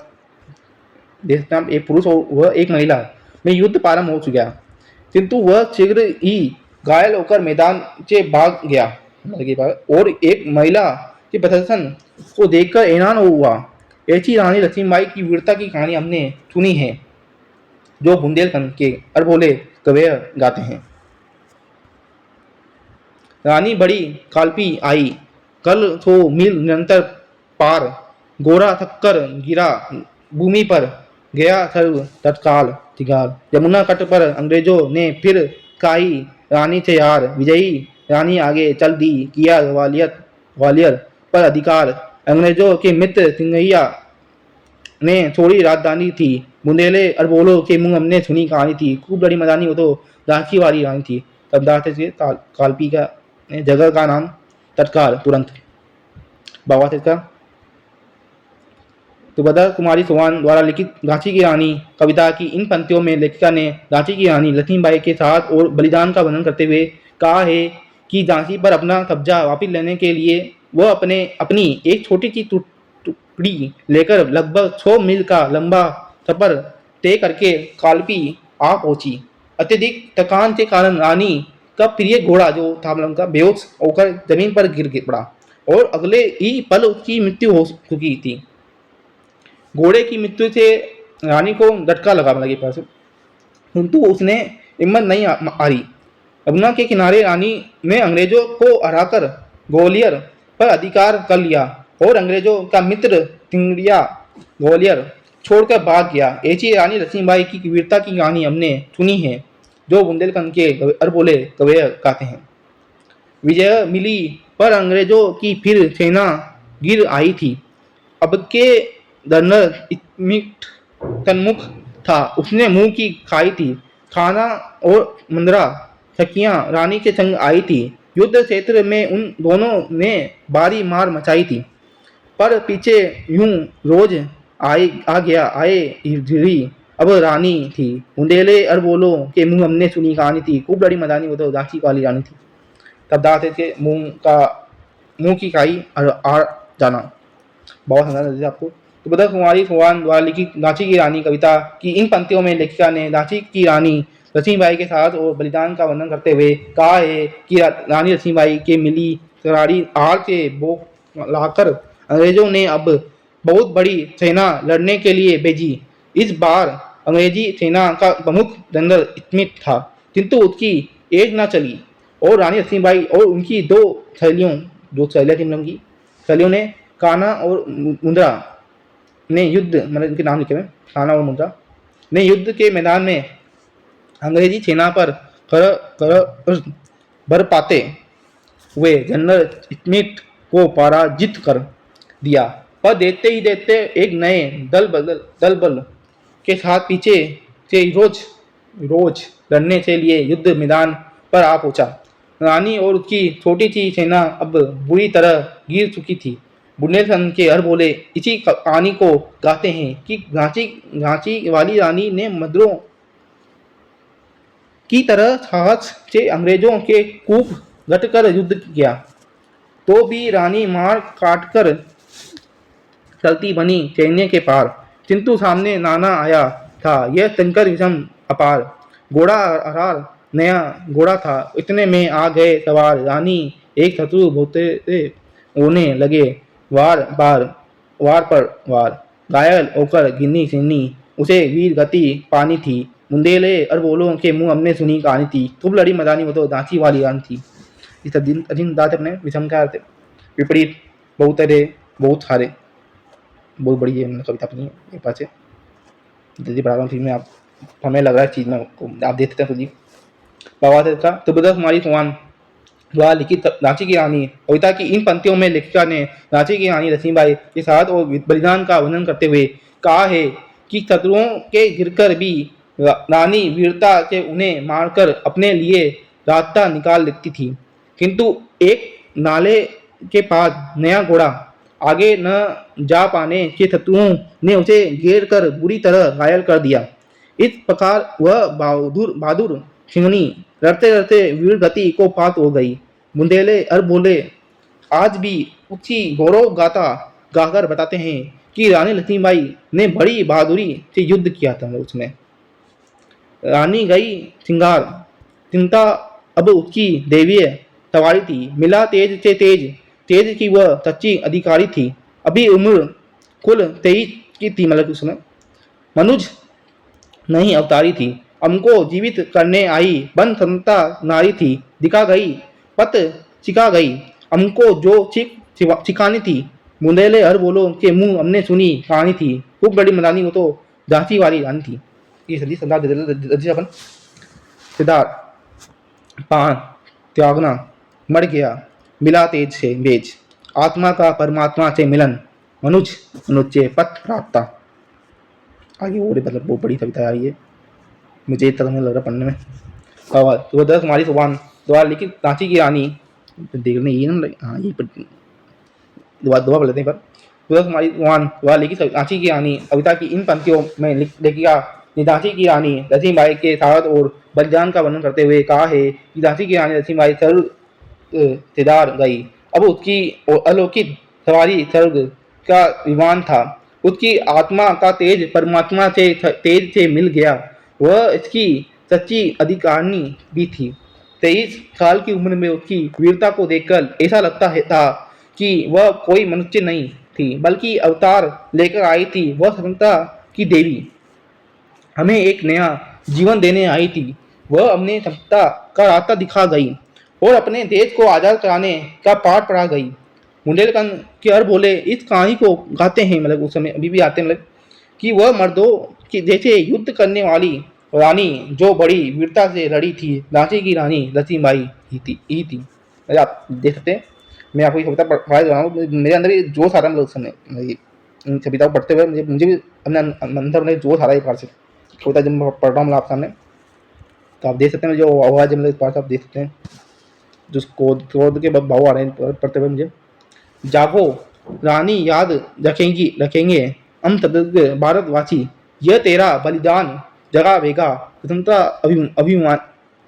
देखना एक पुरुष और वह एक महिला में युद्ध प्रारंभ हो चुका किंतु वह शीघ्र ही घायल होकर मैदान से भाग गया और एक महिला के प्रदर्शन को देखकर हैरान हुआ। ऐसी रानी लक्ष्मीबाई की वीरता की कहानी हमने सुनी है जो बुंदेलखंड के अरबोले कवि गाते हैं। रानी बड़ी काल्पी आई कल 100 मील निरंतर पार गोरा थक्कर गिरा भूमि पर गया सर्व तत्काल तिगार। यमुना तट पर अंग्रेजों ने फिर काई रानी से यार विजयी रानी आगे चल दी किया ग्वालियर पर अधिकार। अंग्रेजों के मित्र सिंघैया ने छोड़ी राजधानी थी। बुंदेले अरबोलो के मुंह हमने सुनी कहानी थी। खूब लड़ी मैदानी वो तो झांसी वाली रानी थी। तब से काल्पी का जगह का नाम तत्काल तुरंत बाबा से का तो बदा कुमारी सोहान द्वारा लिखित झांसी की रानी कविता की इन पंक्तियों में लेखिका ने झांसी की रानी लक्ष्मीबाई के साथ और बलिदान का वर्णन करते हुए कहा है कि झांसी पर अपना कब्जा वापस लेने के लिए वह अपनी एक छोटी सी टुकड़ी लेकर लगभग 100 मील का लंबा सफर तय करके काल्पी आ पहुंची। अत्यधिक थकान के कारण रानी का प्रिय घोड़ा जो था का बेहोश होकर जमीन पर गिर पड़ा और अगले ही पल उसकी मृत्यु हो चुकी थी। घोड़े की मृत्यु से रानी को झटका लगा लगे पास किंतु उसने हिम्मत नहीं हारी। यमुना के किनारे रानी ने अंग्रेजों को हराकर ग्वालियर पर अधिकार कर लिया और अंग्रेजों का मित्र सिंघैया ग्वालियर छोड़कर भाग गया। ऐसी रानी लक्ष्मीबाई की वीरता की कहानी हमने सुनी है जो बुंदेलखंड के अरबोले कवि गाते हैं। विजय मिली पर अंग्रेजों की फिर सेना गिर आई थी। अब के जनरल इतमिट तन्मुख था। उसने मुंह की खाई थी। खाना और मुंद्रा सखियां रानी के संग आई थी। युद्ध क्षेत्र में उन दोनों ने भारी मार मचाई थी पर पीछे यूं रोज आए धीरी अब रानी थी। बुंदेले अरबोलो के मुंह हमने सुनी कहानी थी। खूब लड़ी मैदानी वो तो झांसी वाली रानी थी। तब दाते के मुंह की खाई आ जाना बहुत समझा आपको। तो बता कुमारी सोहान द्वारा लिखित झांसी की रानी कविता की इन पंक्तियों में लेखिका ने झांसी की रानी लक्ष्मीबाई के साथ और बलिदान का वर्णन करते हुए कहा है कि रानी लक्ष्मीबाई के मिली करारी हार से बोक लाकर अंग्रेजों ने अब बहुत बड़ी सेना लड़ने के लिए भेजी। इस बार अंग्रेजी सेना का प्रमुख जनरल स्मिथ था किंतु उसकी एज न चली और रानी लक्ष्मीबाई और उनकी दो सहेलियों ने कान्हा और मुंद्रा ने युद्ध मतलब इनके नाम लिखे हुए कान्हा और मुंद्रा ने युद्ध के मैदान में अंग्रेजी सेना पर भर पाते हुए जनरल स्मिथ को पराजित कर दिया। पर देखते ही देखते एक नए दल बल के साथ पीछे से रोज लड़ने के लिए युद्ध मैदान पर आ पहुंचा। रानी और उसकी छोटी सी सेना अब बुरी तरह गिर चुकी थी। बुंदेलखंड के अरबोले इसी कहानी को गाते हैं कि झांसी वाली रानी ने मद्रों की तरह साहस से अंग्रेजों के कूप घटकर युद्ध किया तो भी रानी मार काट कर चलती बनी सैन्य के पार। किंतु सामने नाना आया था, यह तंकर विषम अपार। घोड़ा आरार नया घोड़ा था, इतने में आ गए सवार। रानी एक शत्रु होते होने लगे वार पर वार। घायल होकर गिनी सिन्नी उसे वीर गति पानी थी। मुंदेले अरबोलों के मुंह हमने सुनी कहानी थी। खूब लड़ी मदानी वो तो दांची वाली रानी थी। इस अधीन दात अपने विषम का अर्थ है विपरीत, बहुत तरह, बहुत सारे। बहुत बड़ी है कविता अपनी मेरे पास है, जल्दी पढ़ा रहा हूँ। में आप हमें लग रहा है चीज में आप देख सकते हैं सुदीप बाबा का तुबदस कुमारी फुआन द्वारा लिखित रांची की रानी। कविता की इन पंक्तियों में लेखिका ने रांची की रानी लक्ष्मीबाई के साथ और बलिदान का वर्णन करते हुए कहा है कि शत्रुओं के गिरकर भी रानी वीरता से उन्हें मारकर अपने लिए रास्ता निकाल लेती थी। किंतु एक नाले के पास नया घोड़ा आगे न जा पाने के शत्रुओं ने उसे घेर कर बुरी तरह घायल कर दिया। इस प्रकार वह बहादुर सिंहनी लड़ते लड़ते वीर गति को पात हो गई। बुंदेले बोले आज भी उसी गौरव गाथा गाकर बताते हैं कि रानी लक्ष्मीबाई ने बड़ी बहादुरी से युद्ध किया था। उसमें रानी गई सिंगार, चिंता अब उसकी दैवीय सवारी थी। मिला तेज से तेज की वह सच्ची अधिकारी थी। अभी उम्र कुल 23 की थी, मतलब उसमें मनुज नहीं अवतारी थी। हमको जीवित करने आई बन संता नारी थी। दिखा गई पत सिखा गई हमको जो सिखानी थी। बुंदेले हर बोलो के मुंह हमने सुनी कहानी थी। खूब बड़ी मदानी वो तो झांसी वाली रानी थी। ये सदी अपन सिद्धार्थ पान त्यागना मर गया मिला तेज से बेज। आत्मा का परमात्मा से मिलन मनुज से पथ प्राप्ता। आगे और मतलब बहुत बड़ी कविता आई है, मुझे इतना समय लग रहा पढ़ने में। तो 10 कुमारी सुबान द्वारा लिखित रांची की रानी देख लें ये ना, हाँ ये दुआ पढ़ लेते हैं। पर 10 कुमारी सुबान द्वारा लिखित रांची की रानी कविता की इन पंक्तियों में लेखिका ने झांसी की रानी लक्ष्मीबाई के साहस और बलिदान का वर्णन करते हुए कहा है कि झांसी की रानी लक्ष्मीबाई सिदार गई। अब उसकी अलौकिक सवारी स्वर्ग का विमान था। उसकी आत्मा का तेज परमात्मा से तेज से मिल गया। वह इसकी सच्ची अधिकारिणी भी थी। 23 साल की उम्र में उसकी वीरता को देखकर ऐसा लगता था कि वह कोई मनुष्य नहीं थी बल्कि अवतार लेकर आई थी। वह स्वतंत्रता की देवी हमें एक नया जीवन देने आई थी। वह अपने क्षमता का रास्ता दिखा गई और अपने देश को आज़ाद कराने का पाठ पढ़ा गई। बुंदेलखंड के हर बोले इस कहानी को गाते हैं, मतलब उस समय अभी भी आते हैं, मतलब कि वह मर्दों की जैसे युद्ध करने वाली रानी जो बड़ी वीरता से लड़ी थी, झांसी की रानी लक्ष्मीबाई ही थी। आप देख सकते हैं, मैं आपको ये कविता पढ़ा रहा हूँ, मेरे अंदर ये जोश आ रहा है, उस समय इन कविताओं पढ़ते हुए मुझे भी अपने अंदर में जोश आ रहा है। पार से कविता जब मैं पढ़ रहा हूँ आप सामने, तो आप देख सकते हैं जो आवाज़ मतलब इस पार से आप देख सकते हैं जो क्रोध के भाव आ रहे हैं पढ़ते हुए मुझे। जागो रानी याद रखेंगे हम सदस्य भारतवासी, यह तेरा बलिदान जगा बेगा स्वतंत्रता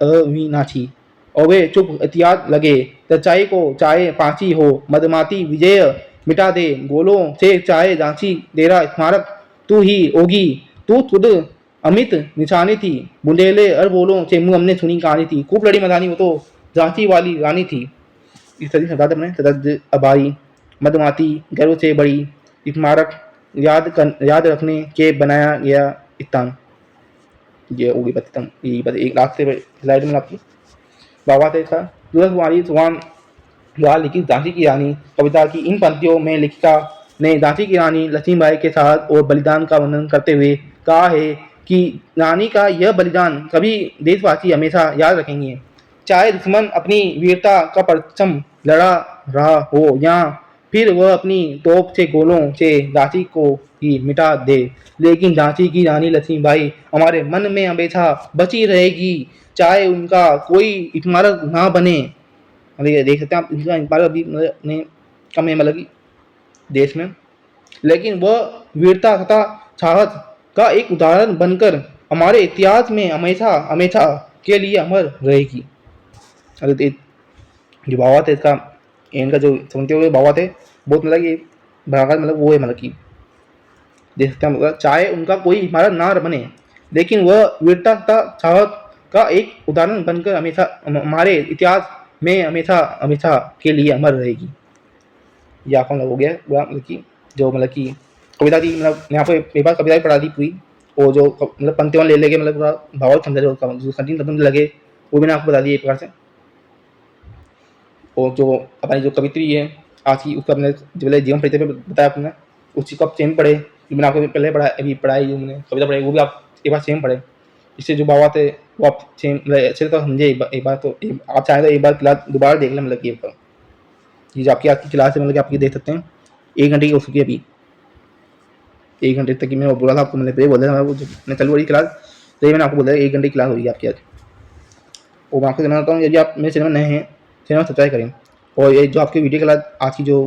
अविनाशी। ओवे चुप इतिहास लगे सच्चाई को चाहे फांसी हो, मदमाती विजय मिटा दे गोलों से चाहे झांसी तेरा स्मारक तू ही होगी। तू खुद अमित निशानी थी। बुंदेले बोलों से मुंह हमने सुनी कहानी थी। खूब लड़ी मदानी वो तो झांसी वाली रानी थी। इस तरह से ने सदस्य अबाई मदमाती गर्व से बड़ी स्मारक याद रखने के बनाया गया स्थान। ये होगी बतम ये बस एक लाख से स्लाइड में आपकी बाबा थे था सूरज कुमारी सुहान द्वारा लिखित झांसी की रानी कविता की इन पंक्तियों में लेखिका ने झांसी की रानी लक्ष्मीबाई के साथ और बलिदान का वर्णन करते हुए कहा है कि रानी का यह बलिदान कभी देशवासी हमेशा याद रखेंगे। चाहे दुश्मन अपनी वीरता का परचम लड़ा रहा हो या फिर वह अपनी तोप से गोलों से झांसी को ही मिटा दे, लेकिन झांसी की रानी लक्ष्मीबाई हमारे मन में हमेशा बची रहेगी। चाहे उनका कोई स्मारक ना बने, देख सकते हैं आप इनका स्मारक अभी ने कम है मतलब देश में, लेकिन वह वीरता तथा साहस का एक उदाहरण बनकर हमारे इतिहास में हमेशा हमेशा के लिए अमर रहेगी। अरे जो भावार्थ है इसका इनका जो सुनते हुए बाबा थे बहुत मतलब कि बराबर मतलब वो है मतलब कि देख सकते हैं मतलब चाहे उनका कोई इमारत ना बने लेकिन वह वीरता तथा साहस का एक उदाहरण बनकर हमेशा हमारे इतिहास में हमेशा हमेशा के लिए अमर रहेगी। ये आपका मतलब हो गया पूरा मतलब कि जो मतलब कि कविता थी मतलब यहाँ पे एक बार कविता भी पढ़ा दी पूरी और जो मतलब पंक्तियाँ ले लेके मतलब पूरा भाव समझा जो कठिन शब्द लगे वो भी मैंने आपको बता दिया एक प्रकार से। और जो अपनी जो कवित्री है आज की उसका अपने जो पहले जीवन परिचय में बताया आपने उसी को आप सेम पढ़े जो मैंने आपको पहले पढ़ा अभी पढ़ाई जो मैंने कविता पढ़ाई वो भी आप एक बार सेम पढ़े। इससे जो बाबा थे वो आप सेम मतलब अच्छे से तो समझे एक बार तो आप चाहें तो एक बार क्लास दोबारा देख लें मतलब कि एक बार ये जो आपकी आज की क्लास है मतलब कि आप ये देख सकते हैं 1 घंटे की हो चुकी है अभी। 1 घंटे तक की मैंने बोला था आपको मैंने पहले बोला था मैं चालू हो रही क्लास तो ये मैंने आपको बोला 1 घंटे की क्लास होगी आपकी आज। और मैं आपको कहना चाहता हूँ यदि आप मेरे चैनल में नए हैं चैनल सब्सक्राइब करें और ये जो आपकी वीडियो क्लास आज की जो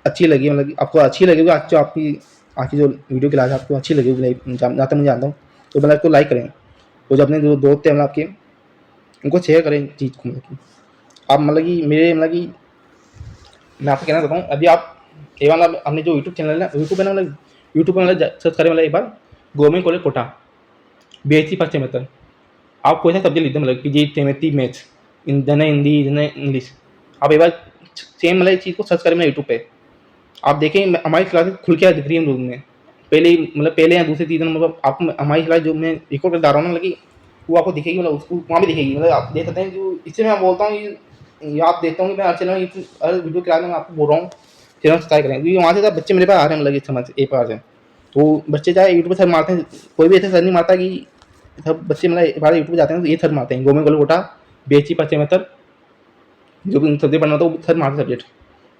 अच्छी लगी मतलब आपको अच्छी लगेगी आज जो आपकी आज की जो वीडियो क्लास आपको अच्छी लगेगी जहाँ तक मैं जानता हूँ तो मतलब इसको लाइक करें और जो अपने जो दोस्त हैं मतलब आपके उनको शेयर करें चीज़ को मतलब कि आप मतलब कि मेरे मतलब कि मैं आपको कहना चाहता हूँ अभी आप ये वाला अपने जो यूट्यूब चैनल है यूट्यूब पे ना मतलब यूट्यूब पे मतलब सर्च करें मतलब एक बार government college Kota BSc first semester आप कोई सा सब्जेक्ट लिखते हैं मतलब कि जी केमिस्ट्री मैथ्स जन हिंदी जन इंग्लिश आप एक बार सेम मतलब इस चीज़ को सर्च करें यूट्यूब पे आप देखें हमारी क्लासेस खुल के दिख रही है रूम में पहले मतलब पहले या दूसरे तीसरे मतलब आपको हमारी क्लास जो मैं रिकॉर्ड कर रहा हूँ ना मतलब कि वो आपको दिखेगी मतलब उसको वहाँ भी दिखेगी मतलब आप देख सकते हैं जो इससे मैं बोलता हूँ ये आप देखता हूँ कि मैं हर चैनल हर वीडियो क्लास में मैं आपको बोल रहा हूँ चैनल सब्सक्राइब करें क्योंकि वहाँ से सब बच्चे मेरे पास आ रहे हैं मतलब इस समझ एक बार से तो बच्चे चाहे यूट्यूब पर सर मारते हैं कोई भी ऐसे सर नहीं मारता कि सब बच्चे मतलब बाहर यूट्यूब जाते हैं तो ये सर मारते हैं government college Kota BSc first semester जो भी सब्जेक्ट पढ़ना होता है वो सर मारते सब्जेक्ट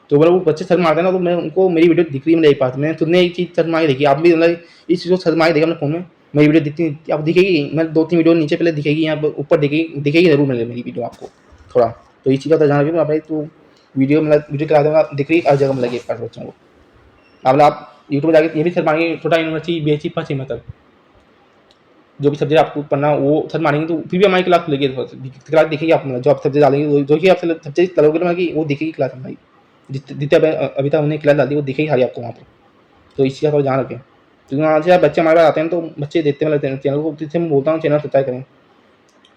तो मतलब वो बच्चे सर मारते हैं ना तो मैं उनको मेरी वीडियो दिख रही है मेरे पास मैंने तुमने एक चीज़ सर मार के देखी आप भी मतलब इस चीज़ को सर मार के देखा अपने फ़ोन में मेरी वीडियो दिखती आप दिखेगी मैं 2-3 वीडियो नीचे पहले दिखेगी यहाँ पर ऊपर दिखेगी दिखेगी जरूर मेरी वीडियो आपको थोड़ा तो इस चीज़ का ध्यान रखिए भाई तो वीडियो मतलब वीडियो चला दूँगा दिख रही हर जगह में लगी एक पास बच्चों को मतलब आप यूट्यूब जाके ये भी सर मारेंगे छोटा यूनिवर्सिटी BSc फर्स्ट सेमेस्टर जो भी सब्जेक्ट आपको पढ़ना वो सर मारेंगे तो फिर भी हमारी क्लास खुलेगी क्लास दिखेगी आप जो आप सब्जेक्ट डालेंगे जो कि आप सब्जेक्ट डालोगे ना कि वो दिखेगी क्लास हमारी जितने अभी तक हमने क्लास डाल दी वो दिखेगी सारी आपको वहाँ पर तो इस चीज़ का ध्यान रखें क्योंकि वहाँ से बच्चे हमारे पास आते हैं तो बच्चे देखते हैं मतलब चैनल को जिससे मैं बोलता हूँ चैनल सब्सक्राइब करें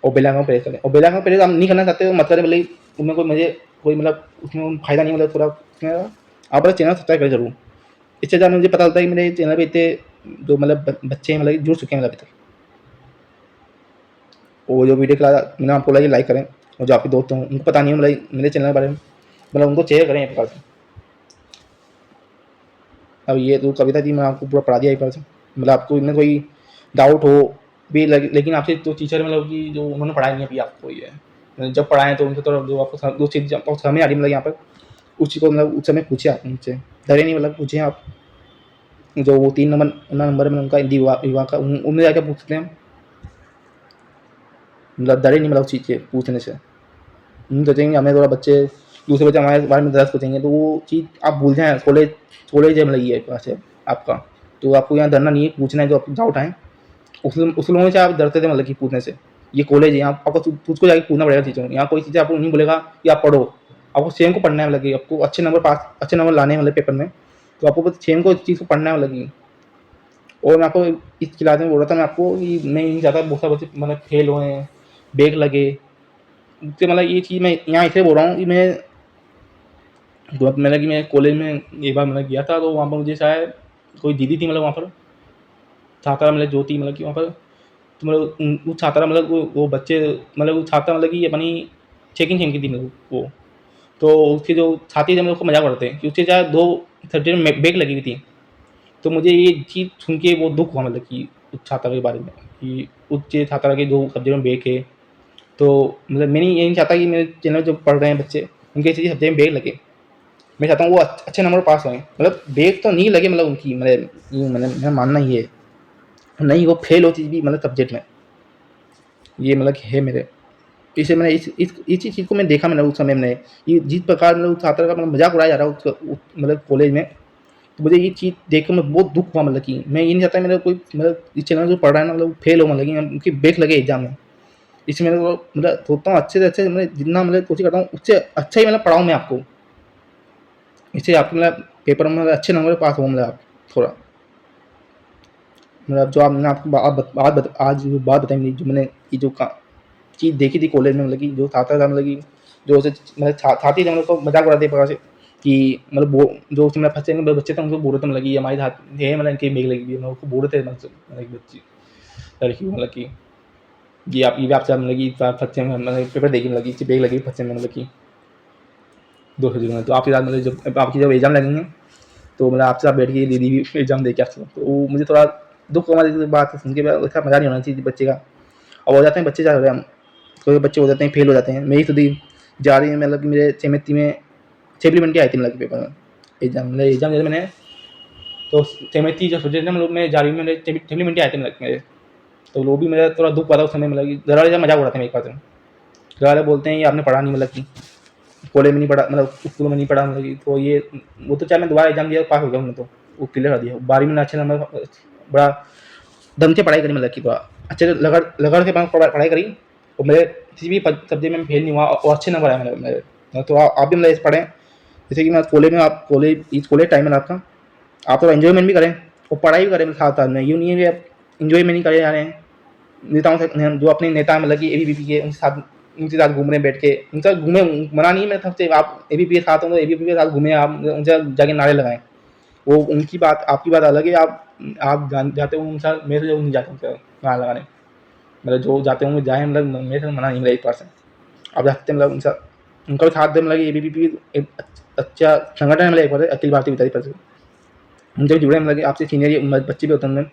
और बेल आइकन प्रेस करें और बेल आइकन प्रेस आप नहीं करना चाहते तो मत करें भले उसमें कोई मुझे कोई मतलब उसमें फ़ायदा नहीं मतलब थोड़ा उसमें आप बस चैनल सब्सक्राइब करें जरूर इससे ज़्यादा मुझे पता चलता है कि मेरे चैनल पे इतने जो मतलब बच्चे हैं मतलब जुड़ चुके हैं मतलब अभी तक और जो वीडियो क्लास मैंने आपको बोला लाइक करें और जो आपके दोस्त हों उनको पता नहीं है मतलब मेरे चैनल के बारे में मतलब उनको शेयर करें एक प्रकार से। अब ये तो कविता थी मैं आपको पूरा पढ़ा दिया एक बार से मतलब आपको इनमें कोई डाउट हो भी लेकिन आपसे तो टीचर मतलब कि जो उन्होंने पढ़ाया नहीं अभी आपको ये मतलब जब पढ़ाएं तो उनसे तो जो आपको दो चीज़ आपको समझ आ रही मतलब यहाँ पर उस चीज़ को मतलब उस समय पूछे आप उनसे डरे नहीं मतलब पूछे आप जो वो 3 नंबर में उनका हिंदी विभाग का उनमें जाकर पूछते हैं मतलब डरे नहीं मतलब उस चीज़ के पूछने से हम सोचेंगे हमें थोड़ा बच्चे दूसरे बच्चे हमारे बारे में दस पूछेंगे तो वो चीज़ आप भूल जाएँ कॉलेज कॉलेज है मतलब ये पास है आपका तो आपको यहाँ डरना नहीं है पूछना है जो आपको डाउट आए उस लोगों से आप डरते थे मतलब कि पूछने से ये कॉलेज है यहाँ आपको खुद को जाके पूछना पड़ेगा चीज़ों यहाँ कोई चीज़ें आपको नहीं बोलेगा कि आप पढ़ो आपको सेम को पढ़ना है मतलब कि आपको अच्छे नंबर लाने हैं मतलब पेपर में तो आपको बस सेम को इस चीज़ को पढ़ना है मतलब कि और मैं आपको इस क्लास में बोल रहा था मैं आपको कि मैं नहीं चाहता बहुत सारे बच्चे मतलब फेल हुए बैक लगे इससे मतलब ये चीज़ मैं यहाँ इसलिए बोल रहा हूँ कि मैंने कि मैं कॉलेज में एक बार मतलब गया था तो वहाँ पर मुझे शायद कोई दीदी थी मतलब वहाँ पर छात्रा मतलब जो थी मतलब कि वहाँ पर तो मतलब वो छात्रा मतलब वो बच्चे मतलब वो छात्रा मतलब कि अपनी चेकिंग सेम की थी मतलब वो तो उसके जो छात्री थे मतलब उसको मजाक उड़ाते हैं कि उससे शायद 2 सब्जेक्ट में बैक लगी हुई थी तो मुझे ये चीज़ सुन के बहुत दुख हुआ मतलब कि उस छात्रा के बारे में कि उस छात्रा के 2 सब्जेक्ट में बैक है तो मतलब मैं ये नहीं चाहता कि मेरे चैनल जो पढ़ रहे हैं बच्चे उनके इसी सब्जेक्ट में बैक लगे मैं चाहता हूँ वो अच्छे नंबर पास हों मतलब बैक तो नहीं लगे मतलब उनकी मतलब मेरा मानना ये है नहीं वो फेल होती भी मतलब सब्जेक्ट में ये मतलब है मेरे इसे मैंने इस चीज़ को मैं देखा मैंने उस समय मैंने ये जिस प्रकार मतलब उस छात्र का मतलब मजाक उड़ाया जा रहा है उसका मतलब कॉलेज में तो मुझे ये चीज़ देख कर मैं बहुत दुख हुआ मतलब कि मैं ये नहीं चाहता मेरा कोई मतलब इस चैनल जो पढ़ रहा है ना मतलब फेल हो मतलब कि उनकी बैक लगे एग्जाम में इसमें मेरे को मतलब सोचता हूँ अच्छे से अच्छे मतलब जितना मतलब कोशिश करता हूँ उससे अच्छा ही मतलब पढ़ाऊँ मैं आपको इससे आपको मतलब पेपर में मतलब अच्छे नंबर पास हो, मतलब आप थोड़ा मतलब जो आपने आपको आज जो बात बताई मेरी, जो मैंने ये जो चीज़ देखी थी कॉलेज में, मतलब कि जो छात्र था, मतलब कि जो उसे मतलब छाती थे, मतलब तो मजाक उड़ाते एक प्रकार से कि मतलब वो जो उसमें फंसे हुए बच्चे थे उनको बोल रहे थे, मतलब कि हमारी ये मतलब इनकी मेघ लगी हुई है, मतलब उसको बोल रहे थे, मतलब एक बच्ची लड़की को, मतलब कि ये आप ये आपसे मतलब कि फंसे में मतलब पेपर देगी, मतलब कि बेग लगी फंसे में, मतलब कि 2 सौ में। तो आपके साथ मतलब जब आपकी जब एग्जाम लगेंगे तो मतलब आपसे आप बैठ के दीदी भी एग्जाम दे के आते हो, तो वो मुझे थोड़ा दुख हुआ हमारी बात सुन के, ऐसा मजा नहीं होना चाहिए बच्चे का। अब हो जाते हैं बच्चे, जा रहे हैं कोई बच्चे हो जाते हैं फेल हो जाते हैं, मेरी खुद ही जा रही है, मतलब कि मेरे सेमेस्ट्री में सप्लीमेंट्री आई थी, मतलब पेपर में एग्जाम जैसे मैंने तो सेमेस्ट्री जो सब्जेक्ट है मतलब मैं जा रही हूँ, मेरे सप्लीमेंट्री आए थे मतलब मेरे, तो वो भी मेरा थोड़ा दुख हुआ था उस समय, मतलब कि घर वाले मजाक उड़ाते हैं मेरे पास, घर वाले बोलते हैं ये आपने पढ़ा नहीं, मतलब कि कॉलेज में नहीं पढ़ा, मतलब स्कूल में नहीं पढ़ा, मतलब कि तो ये वो तो चाहे मैं दोबारा एग्जाम दिया पास हो गया उन्होंने, तो वो क्लियर कर दिया 12वीं में अच्छे नंबर, बड़ा दम से पढ़ाई करी, मतलब कि थोड़ा अच्छे से लगड़ लगड़ के पढ़ाई करी, और मेरे किसी भी सब्जेक्ट में फेल नहीं हुआ और अच्छे नंबर आए मेरे। तो आप भी मतलब पढ़ें, जैसे कि मैं कॉलेज में आप कॉलेज टाइम है आपका, आप थोड़ा एंजॉयमेंट भी करें और पढ़ाई भी करें साथ साथ में, यूँ नहीं है कि आप एंजॉयमेंट नहीं करे जा रहे हैं। नेताओं से जो अपने नेता मतलब कि एबीवीपी के उनके साथ घूम रहे हैं बैठ के, उनके साथ घूमे, मना नहीं है मेरे तरफ से, आप एबीवीपी के साथ हो तो एबीवीपी के साथ घूमे, आप उनसे जाके नारे लगाएं, वो उनकी बात आपकी बात अलग है, आप जाते हो उनके साथ, मेरे से जो नहीं जाते उनसे नारे लगाने, मतलब जो जाते होंगे जाए, मतलब मेरे से मना नहीं, मेरा 1%। आप जा सकते हैं, मतलब उनका भी साथ दें, मतलब एबीवीपी एक अच्छा संगठन है, मतलब एक बार अखिल भारतीय विद्यार्थी परिषद, उनसे भी जुड़े, मतलब कि आपसे सीनियर बच्चे भी होते हैं उनमें,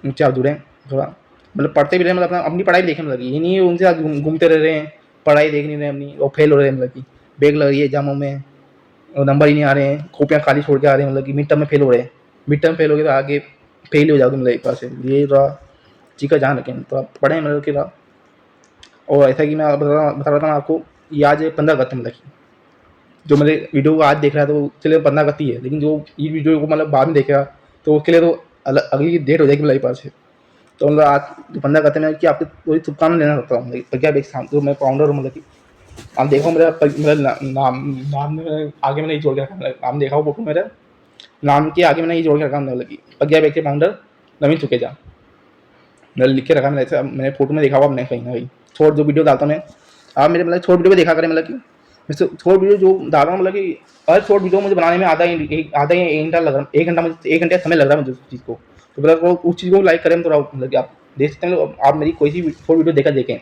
उनसे आप जुड़ें थोड़ा, मतलब पढ़ते भी रहे, मतलब अपना अपनी पढ़ाई देखें, मतलब ये नहीं है उनसे साथ घूमते रह रहे हैं, पढ़ाई देख नहीं रहे अपनी, और फेल हो रहे हैं, मतलब कि बैग लग रही है एग्जामों में और नंबर ही नहीं आ रहे हैं, कॉपियाँ खाली छोड़ के आ रहे हैं, मतलब कि मिड टर्म में फेल हो रहे हैं, मिड टर्म फेल हो गए तो आगे फेल हो जाओगे, मतलब एक बार से ये थोड़ा चीज़ का ध्यान रखें, तो आप पढ़ें, मतलब कि थोड़ा। और ऐसा कि मैं बता रहा था आपको, ये आज 15 अगस्त है, मतलब कि जो मेरे वीडियो को आज देख रहा है तो उसके लिए 15 अगस्त ही है, लेकिन जो ये वीडियो को मतलब बाद में देखेगा तो उसके लिए तो अगली डेट हो जाएगी, मतलब एक बार से। तो मतलब आज 15 अगस्त में कि आपको कोई शुभकामना लेना चाहता हूँ, प्रज्ञा बेग शाम, तो मैं फाउंडर हूँ, मतलब कि आप देखो मेरा नाम नाम में आगे मैंने ये जोड़ के रखा, मतलब नाम देखा हो फोटो मेरा, नाम के आगे मैंने ये जोड़ के रखा, मतलब कि प्रज्ञा बेग के फाउंडर नवीन सुखेजा, मैंने लिख के रखा, मैंने ऐसा मैंने फोटो में देखा हुआ अपने कहीं ना कहीं, छोड़ जो वीडियो डालता मैं, आप मेरे मतलब छोट वीडियो भी देखा करें, मतलब कि जैसे छोट वीडियो जो डाल रहा हूँ, मतलब कि हर छोट वीडियो मुझे बनाने में आधा ही 1 घंटा लग रहा है, 1 घंटा मुझे 1 घंटे का समय लग रहा है मुझे उस चीज़ को, तो मतलब वो उस चीज़ को लाइक करें तो मतलब कि आप देख सकते हैं, आप मेरी कोई सी छोट वीडियो देखा देखें,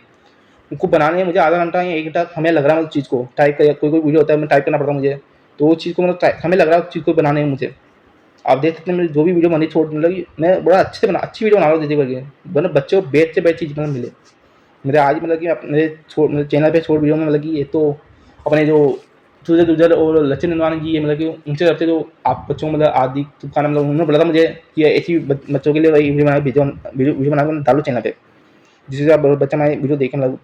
उनको बनाने में मुझे आधा घंटा या 1 घंटा समय लग रहा है, उस चीज़ को टाइप कर, कोई वीडियो होता है मैं टाइप करना पड़ता है मुझे, तो उस चीज़ को मतलब समय लग रहा है उस चीज़ को बनाने में मुझे। आप देख सकते हैं मेरी जो भी वीडियो बनी छोट, मतलब कि मैं बड़ा अच्छे से अच्छी वीडियो बना रहा हूँ, जैसे करके मतलब बच्चों को बेस्ट से बेस्ट चीज़ मतलब मिले मेरे आज, मतलब कि मेरे चैनल पे शॉर्ट वीडियो में, मतलब कि ये तो अपने जो सूरज गुजर और लचिन नंदवानी जी है, मतलब कि उनसे तरफ से जो आप बच्चों को मतलब आदि खाना, मतलब उन्होंने बोला था मुझे कि ऐसी बच्चों के लिए वही वीडियो बना वीडियो बना कर डालो चैनल पे, जिससे आप बच्चा हमारे वीडियो देखें, मतलब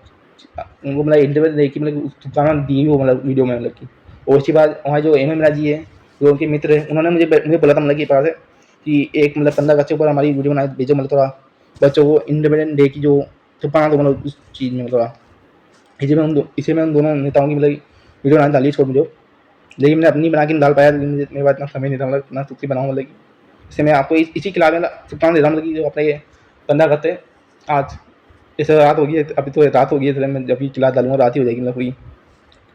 उनको मतलब इंटरव्यू देखी, मतलब शुभकामना दी हो, मतलब वीडियो में, मतलब कि और उसके बाद वहाँ जो एम राज जी है, जो उनके मित्र है, उन्होंने मुझे बोला था, मतलब कि पास है कि एक मतलब 15 अगस्त के ऊपर हमारी वीडियो बना भेजो, मतलब थोड़ा बच्चों को इंडिपेंडेंट डे की जो शुभकामना दो, मतलब उस चीज़ में थोड़ा, इसी में उन दोनों नेताओं की मतलब वीडियो बनाने डाली छोड़ मुझे, लेकिन मैंने अपनी बना के नहीं डाल पाया, लेकिन मेरे पास इतना समय नहीं था, मतलब इतना खुद की बनाऊँ, मतलब कि इससे मैं आपको इसी के अलावा शुभकामना दे रहा हूँ, मतलब कि जो अपना ये 15 अगस्त है आज, इसे रात हो गई है, अभी तो रात हो गई है, इसलिए मैं जब भी क्लास डालूंगा रात ही हो जाएगी, मतलब पूरी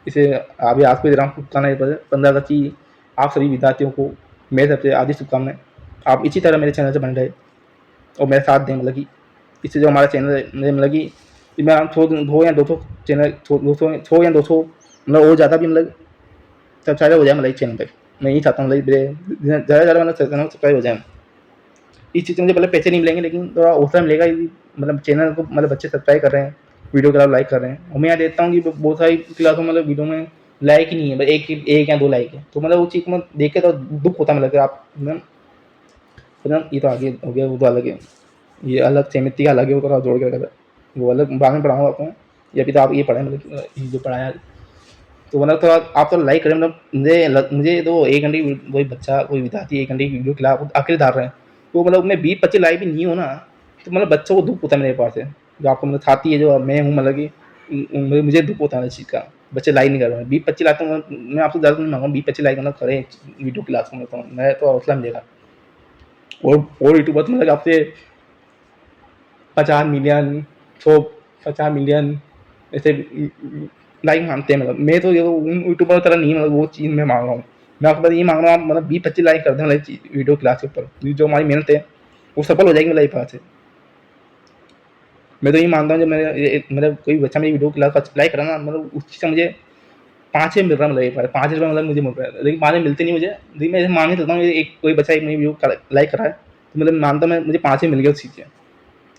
इसे अभी आज को दे रहा हूँ शुभकामनाएं, 15 अगस्त की आप सभी विद्यार्थियों को मेरे तरफ से आदि शुभकामनाएं, आप इसी तरह मेरे चैनल से बने रहे और मेरे साथ दें, मतलब कि इससे जो हमारा चैनल है, मतलब कि इसमें हम 100 या 200 चैनल 100 या 200 मतलब और ज़्यादा भी मतलब सब्सक्राइबर हो जाए, मतलब इस चैनल पे मैं यही चाहता हूँ, मतलब ज़्यादा से ज़्यादा मतलब सब्सक्राइब हो जाए। इस चीज़ से मुझे पहले पैसे नहीं मिलेंगे, लेकिन थोड़ा हौसला मिलेगा, मतलब चैनल को मतलब बच्चे सब्सक्राइब कर रहे हैं, वीडियो के लाइक कर रहे हैं, और मैं यहाँ देखता हूँ कि बहुत सारी क्लासों में मतलब वीडियो में लाइक ही नहीं है, बस एक या 2 लाइक है, तो मतलब उस चीज़ को मैं देख के तो दुख होता है, मतलब आप मतलब ये तो आगे हो गया, वो तो अलग है, ये अलग समिति का अलग है, वो थोड़ा जोड़ के रखा था, वो अलग बाद में पढ़ाऊँगा आपको, या फिर तो आप ये पढ़ें, मतलब ये जो पढ़ाया, तो मतलब थोड़ा आप तो लाइक करें, मतलब मुझे तो 1 घंटे की कोई बच्चा कोई विद्यार्थी 1 घंटे की वीडियो के लिए आखिर डाल रहे हैं, तो मतलब उसमें 20-25 लाइक भी नहीं हो ना, तो मतलब बच्चों को दुख होता है मेरे पास से, जो आपको मतलब छाती है जो मैं हूँ, मतलब कि मुझे दुख होता है इस चीज़ का, बच्चे लाइक नहीं कर रहे हैं। 20-25 लाइक तो मैं आपसे ज़्यादा नहीं मांगा, 20-25 लाइक मतलब करें वीडियो की लास्ट में, तो मैं तो हौसला मिलेगा। और यूट्यूबर तो मतलब आपसे 50 मिलियन, 150 मिलियन ऐसे लाइक मांगते हैं। मतलब मैं तो ये उन यूट्यूबर की तरह नहीं, मतलब वो चीज़ मैं मांग रहा हूँ। मैं आपको बस ये मांग रहा हूँ, आप मतलब 20-25 लाइक कर दें मतलब वीडियो क्लास के ऊपर, जो हमारी मेहनत है वो सफल हो जाएगी मेरे पास से। मैं तो ये मानता हूँ जब मेरा कोई बच्चा मेरी वीडियो क्लास पर लाइक करा ना, मतलब उस चीज़ से मुझे 5 मिल रहा है, मतलब एक बार 5 रुपये मतलब मुझे मिल रहा है, लेकिन 5 मिलते नहीं मुझे। लेकिन मैं ऐसे मान ही सकता हूँ एक कोई बच्चा एक मेरी वीडियो लाइक करा है, तो मतलब मानता हूँ मैं, मुझे 5 मिल गया उस चीज़ से।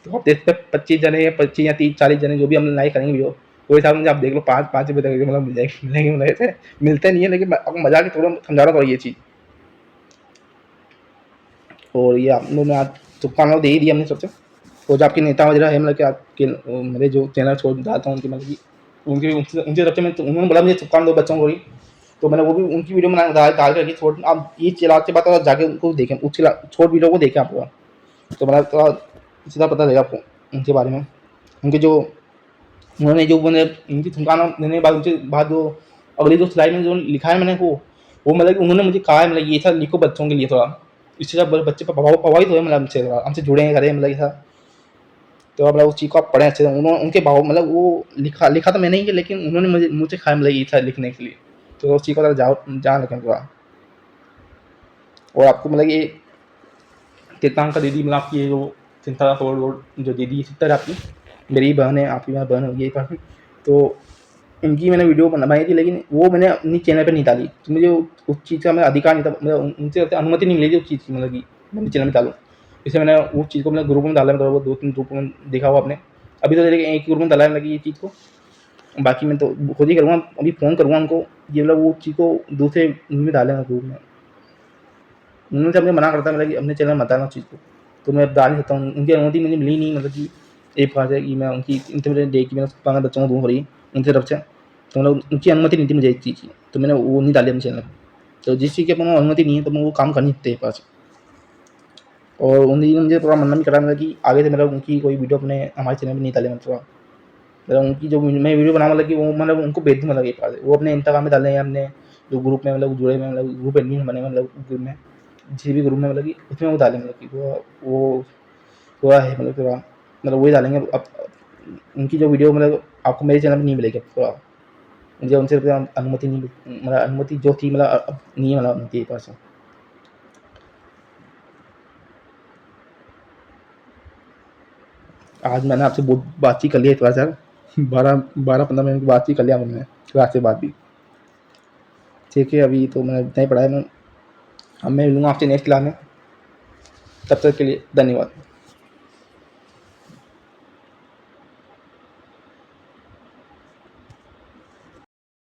तो आप देखते हैं 25 जने या 25 या 30-40 जने जो भी हम लाइक करेंगे वीडियो, वो हिसाब से आप देख लो 5 रुपये तक मतलब मिल जाएगी, मिलेंगे, मतलब ऐसे मिलते नहीं है, लेकिन आपको मजाक के थोड़ा समझा रहा था ये चीज़। और ये आप लोग ने आज शुभकामनाएं दे ही दी हमने सबसे। और जो आपके नेता वगैरह है, मतलब कि आपके मेरे जो चैनल छोड़ डालता हूँ उनकी, मतलब कि उनकी उनसे उनसे सबसे मैं, तो उन्होंने बोला मुझे शुभकामनाएं दो बच्चों को ही, तो मैंने वो भी उनकी वीडियो बना डाल करके छोड़, आप ये चिराग से बात जाके उनको देखें, उस छोट वीडियो को देखें आप लोग, तो मतलब थोड़ा सीधा पता लगेगा आपको उनके बारे में। उनके जो उन्होंने जो मैंने उनकी शुभकामना देने के बाद उनके बाद जो अगली जो स्लाइड में जो लिखा है मैंने वो मतलब कि उन्होंने मुझे कहा है, मतलब ये था लिखो बच्चों के लिए थोड़ा, इससे सब बच्चे प्रभावित हुए, मतलब हमसे थोड़ा हमसे जुड़े हैं, करे मतलब ऐसा। तो अब उस चीज़ को आप पढ़ें अच्छे से, उन्होंने उनके भाव मतलब वो लिखा तो मैंने ही किया, लेकिन उन्होंने मुझसे कहा मतलब ये था लिखने के लिए, तो उस चीज़ को अगर जान रखें थोड़ा। और आपको मतलब ये तीर्थांकर दीदी, मतलब आपकी ये जो चिंता और जो दीदी सिस्टर आपकी, मेरी बहन है, आपकी मेरी बहन होगी एक बार, तो उनकी मैंने वीडियो बनाई थी, लेकिन वो मैंने अपनी चैनल पे नहीं डाली, तो मुझे उस चीज़ का मेरा अधिकार नहीं था, मतलब उनसे अनुमति नहीं मिली थी उस चीज़ की, मतलब कि मैंने चैनल में डालूँ। इसलिए मैंने उस चीज़ को मैंने ग्रुप में डाला, मतलब वो 2-3 ग्रुप में देखा हुआ आपने। अभी तो देखिए एक ही ग्रुप में डाला है, मतलब ये चीज़ को, बाकी मैं तो खुद ही करूँगा, अभी फ़ोन करूँगा उनको, ये मतलब वो चीज़ को दूसरे में डालेंगे ग्रुप में। उन्होंने मुझे मना करता है, मतलब कि अपने चैनल में मत डालना उस चीज़ को, तो मैं डाल नहीं सकता हूँ, उनकी अनुमति मुझे मिली नहीं, मतलब कि एक बात है कि मैं उनकी इनसे देख के मैंने 15 बच्चों को दूँ भरी उनकी तरफ से, तो मतलब उनकी अनुमति नहीं थी मुझे इस चीज़ की, तो मैंने वो नहीं डाली अपने चैनल पर। तो जिस चीज़ की अपने अनुमति नहीं है, तो मैं वो काम कर नहीं सकते एक पास। और उन दिनों मुझे थोड़ा मना भी करा, मतलब कि आगे से मतलब उनकी कोई वीडियो अपने हमारे चैनल में नहीं डाले, मतलब थोड़ा मतलब उनकी जो मैं वीडियो बना, मतलब कि वो मतलब उनको भेज दूँ, मतलब एक बार वो अपने इंस्टाग्राम में डालें या अपने जो ग्रुप में मतलब जुड़े हुए, मतलब ग्रुप एडमिन बने, मतलब ग्रुप में किसी भी ग्रुप में, मतलब कि उसमें वो डालें, मतलब कि वो थोड़ा है, मतलब थोड़ा मतलब वही डालेंगे। अब उनकी जो वीडियो मतलब आपको मेरे चैनल पर नहीं मिलेगी, अब थोड़ा मुझे उनसे अनुमति नहीं, मतलब अनुमति जो थी मतलब अब नहीं है, मतलब उनके पास। आज मैंने आपसे बहुत बातचीत कर लिया, थोड़ा सा 12-15 मिनट की बातचीत कर लिया हमने क्लास के बाद भी। ठीक है, अभी तो मैंने इतना ही पढ़ा है। मैं अब मैं मिलूँगा आपसे नेक्स्ट क्लास में, तब तक के लिए धन्यवाद।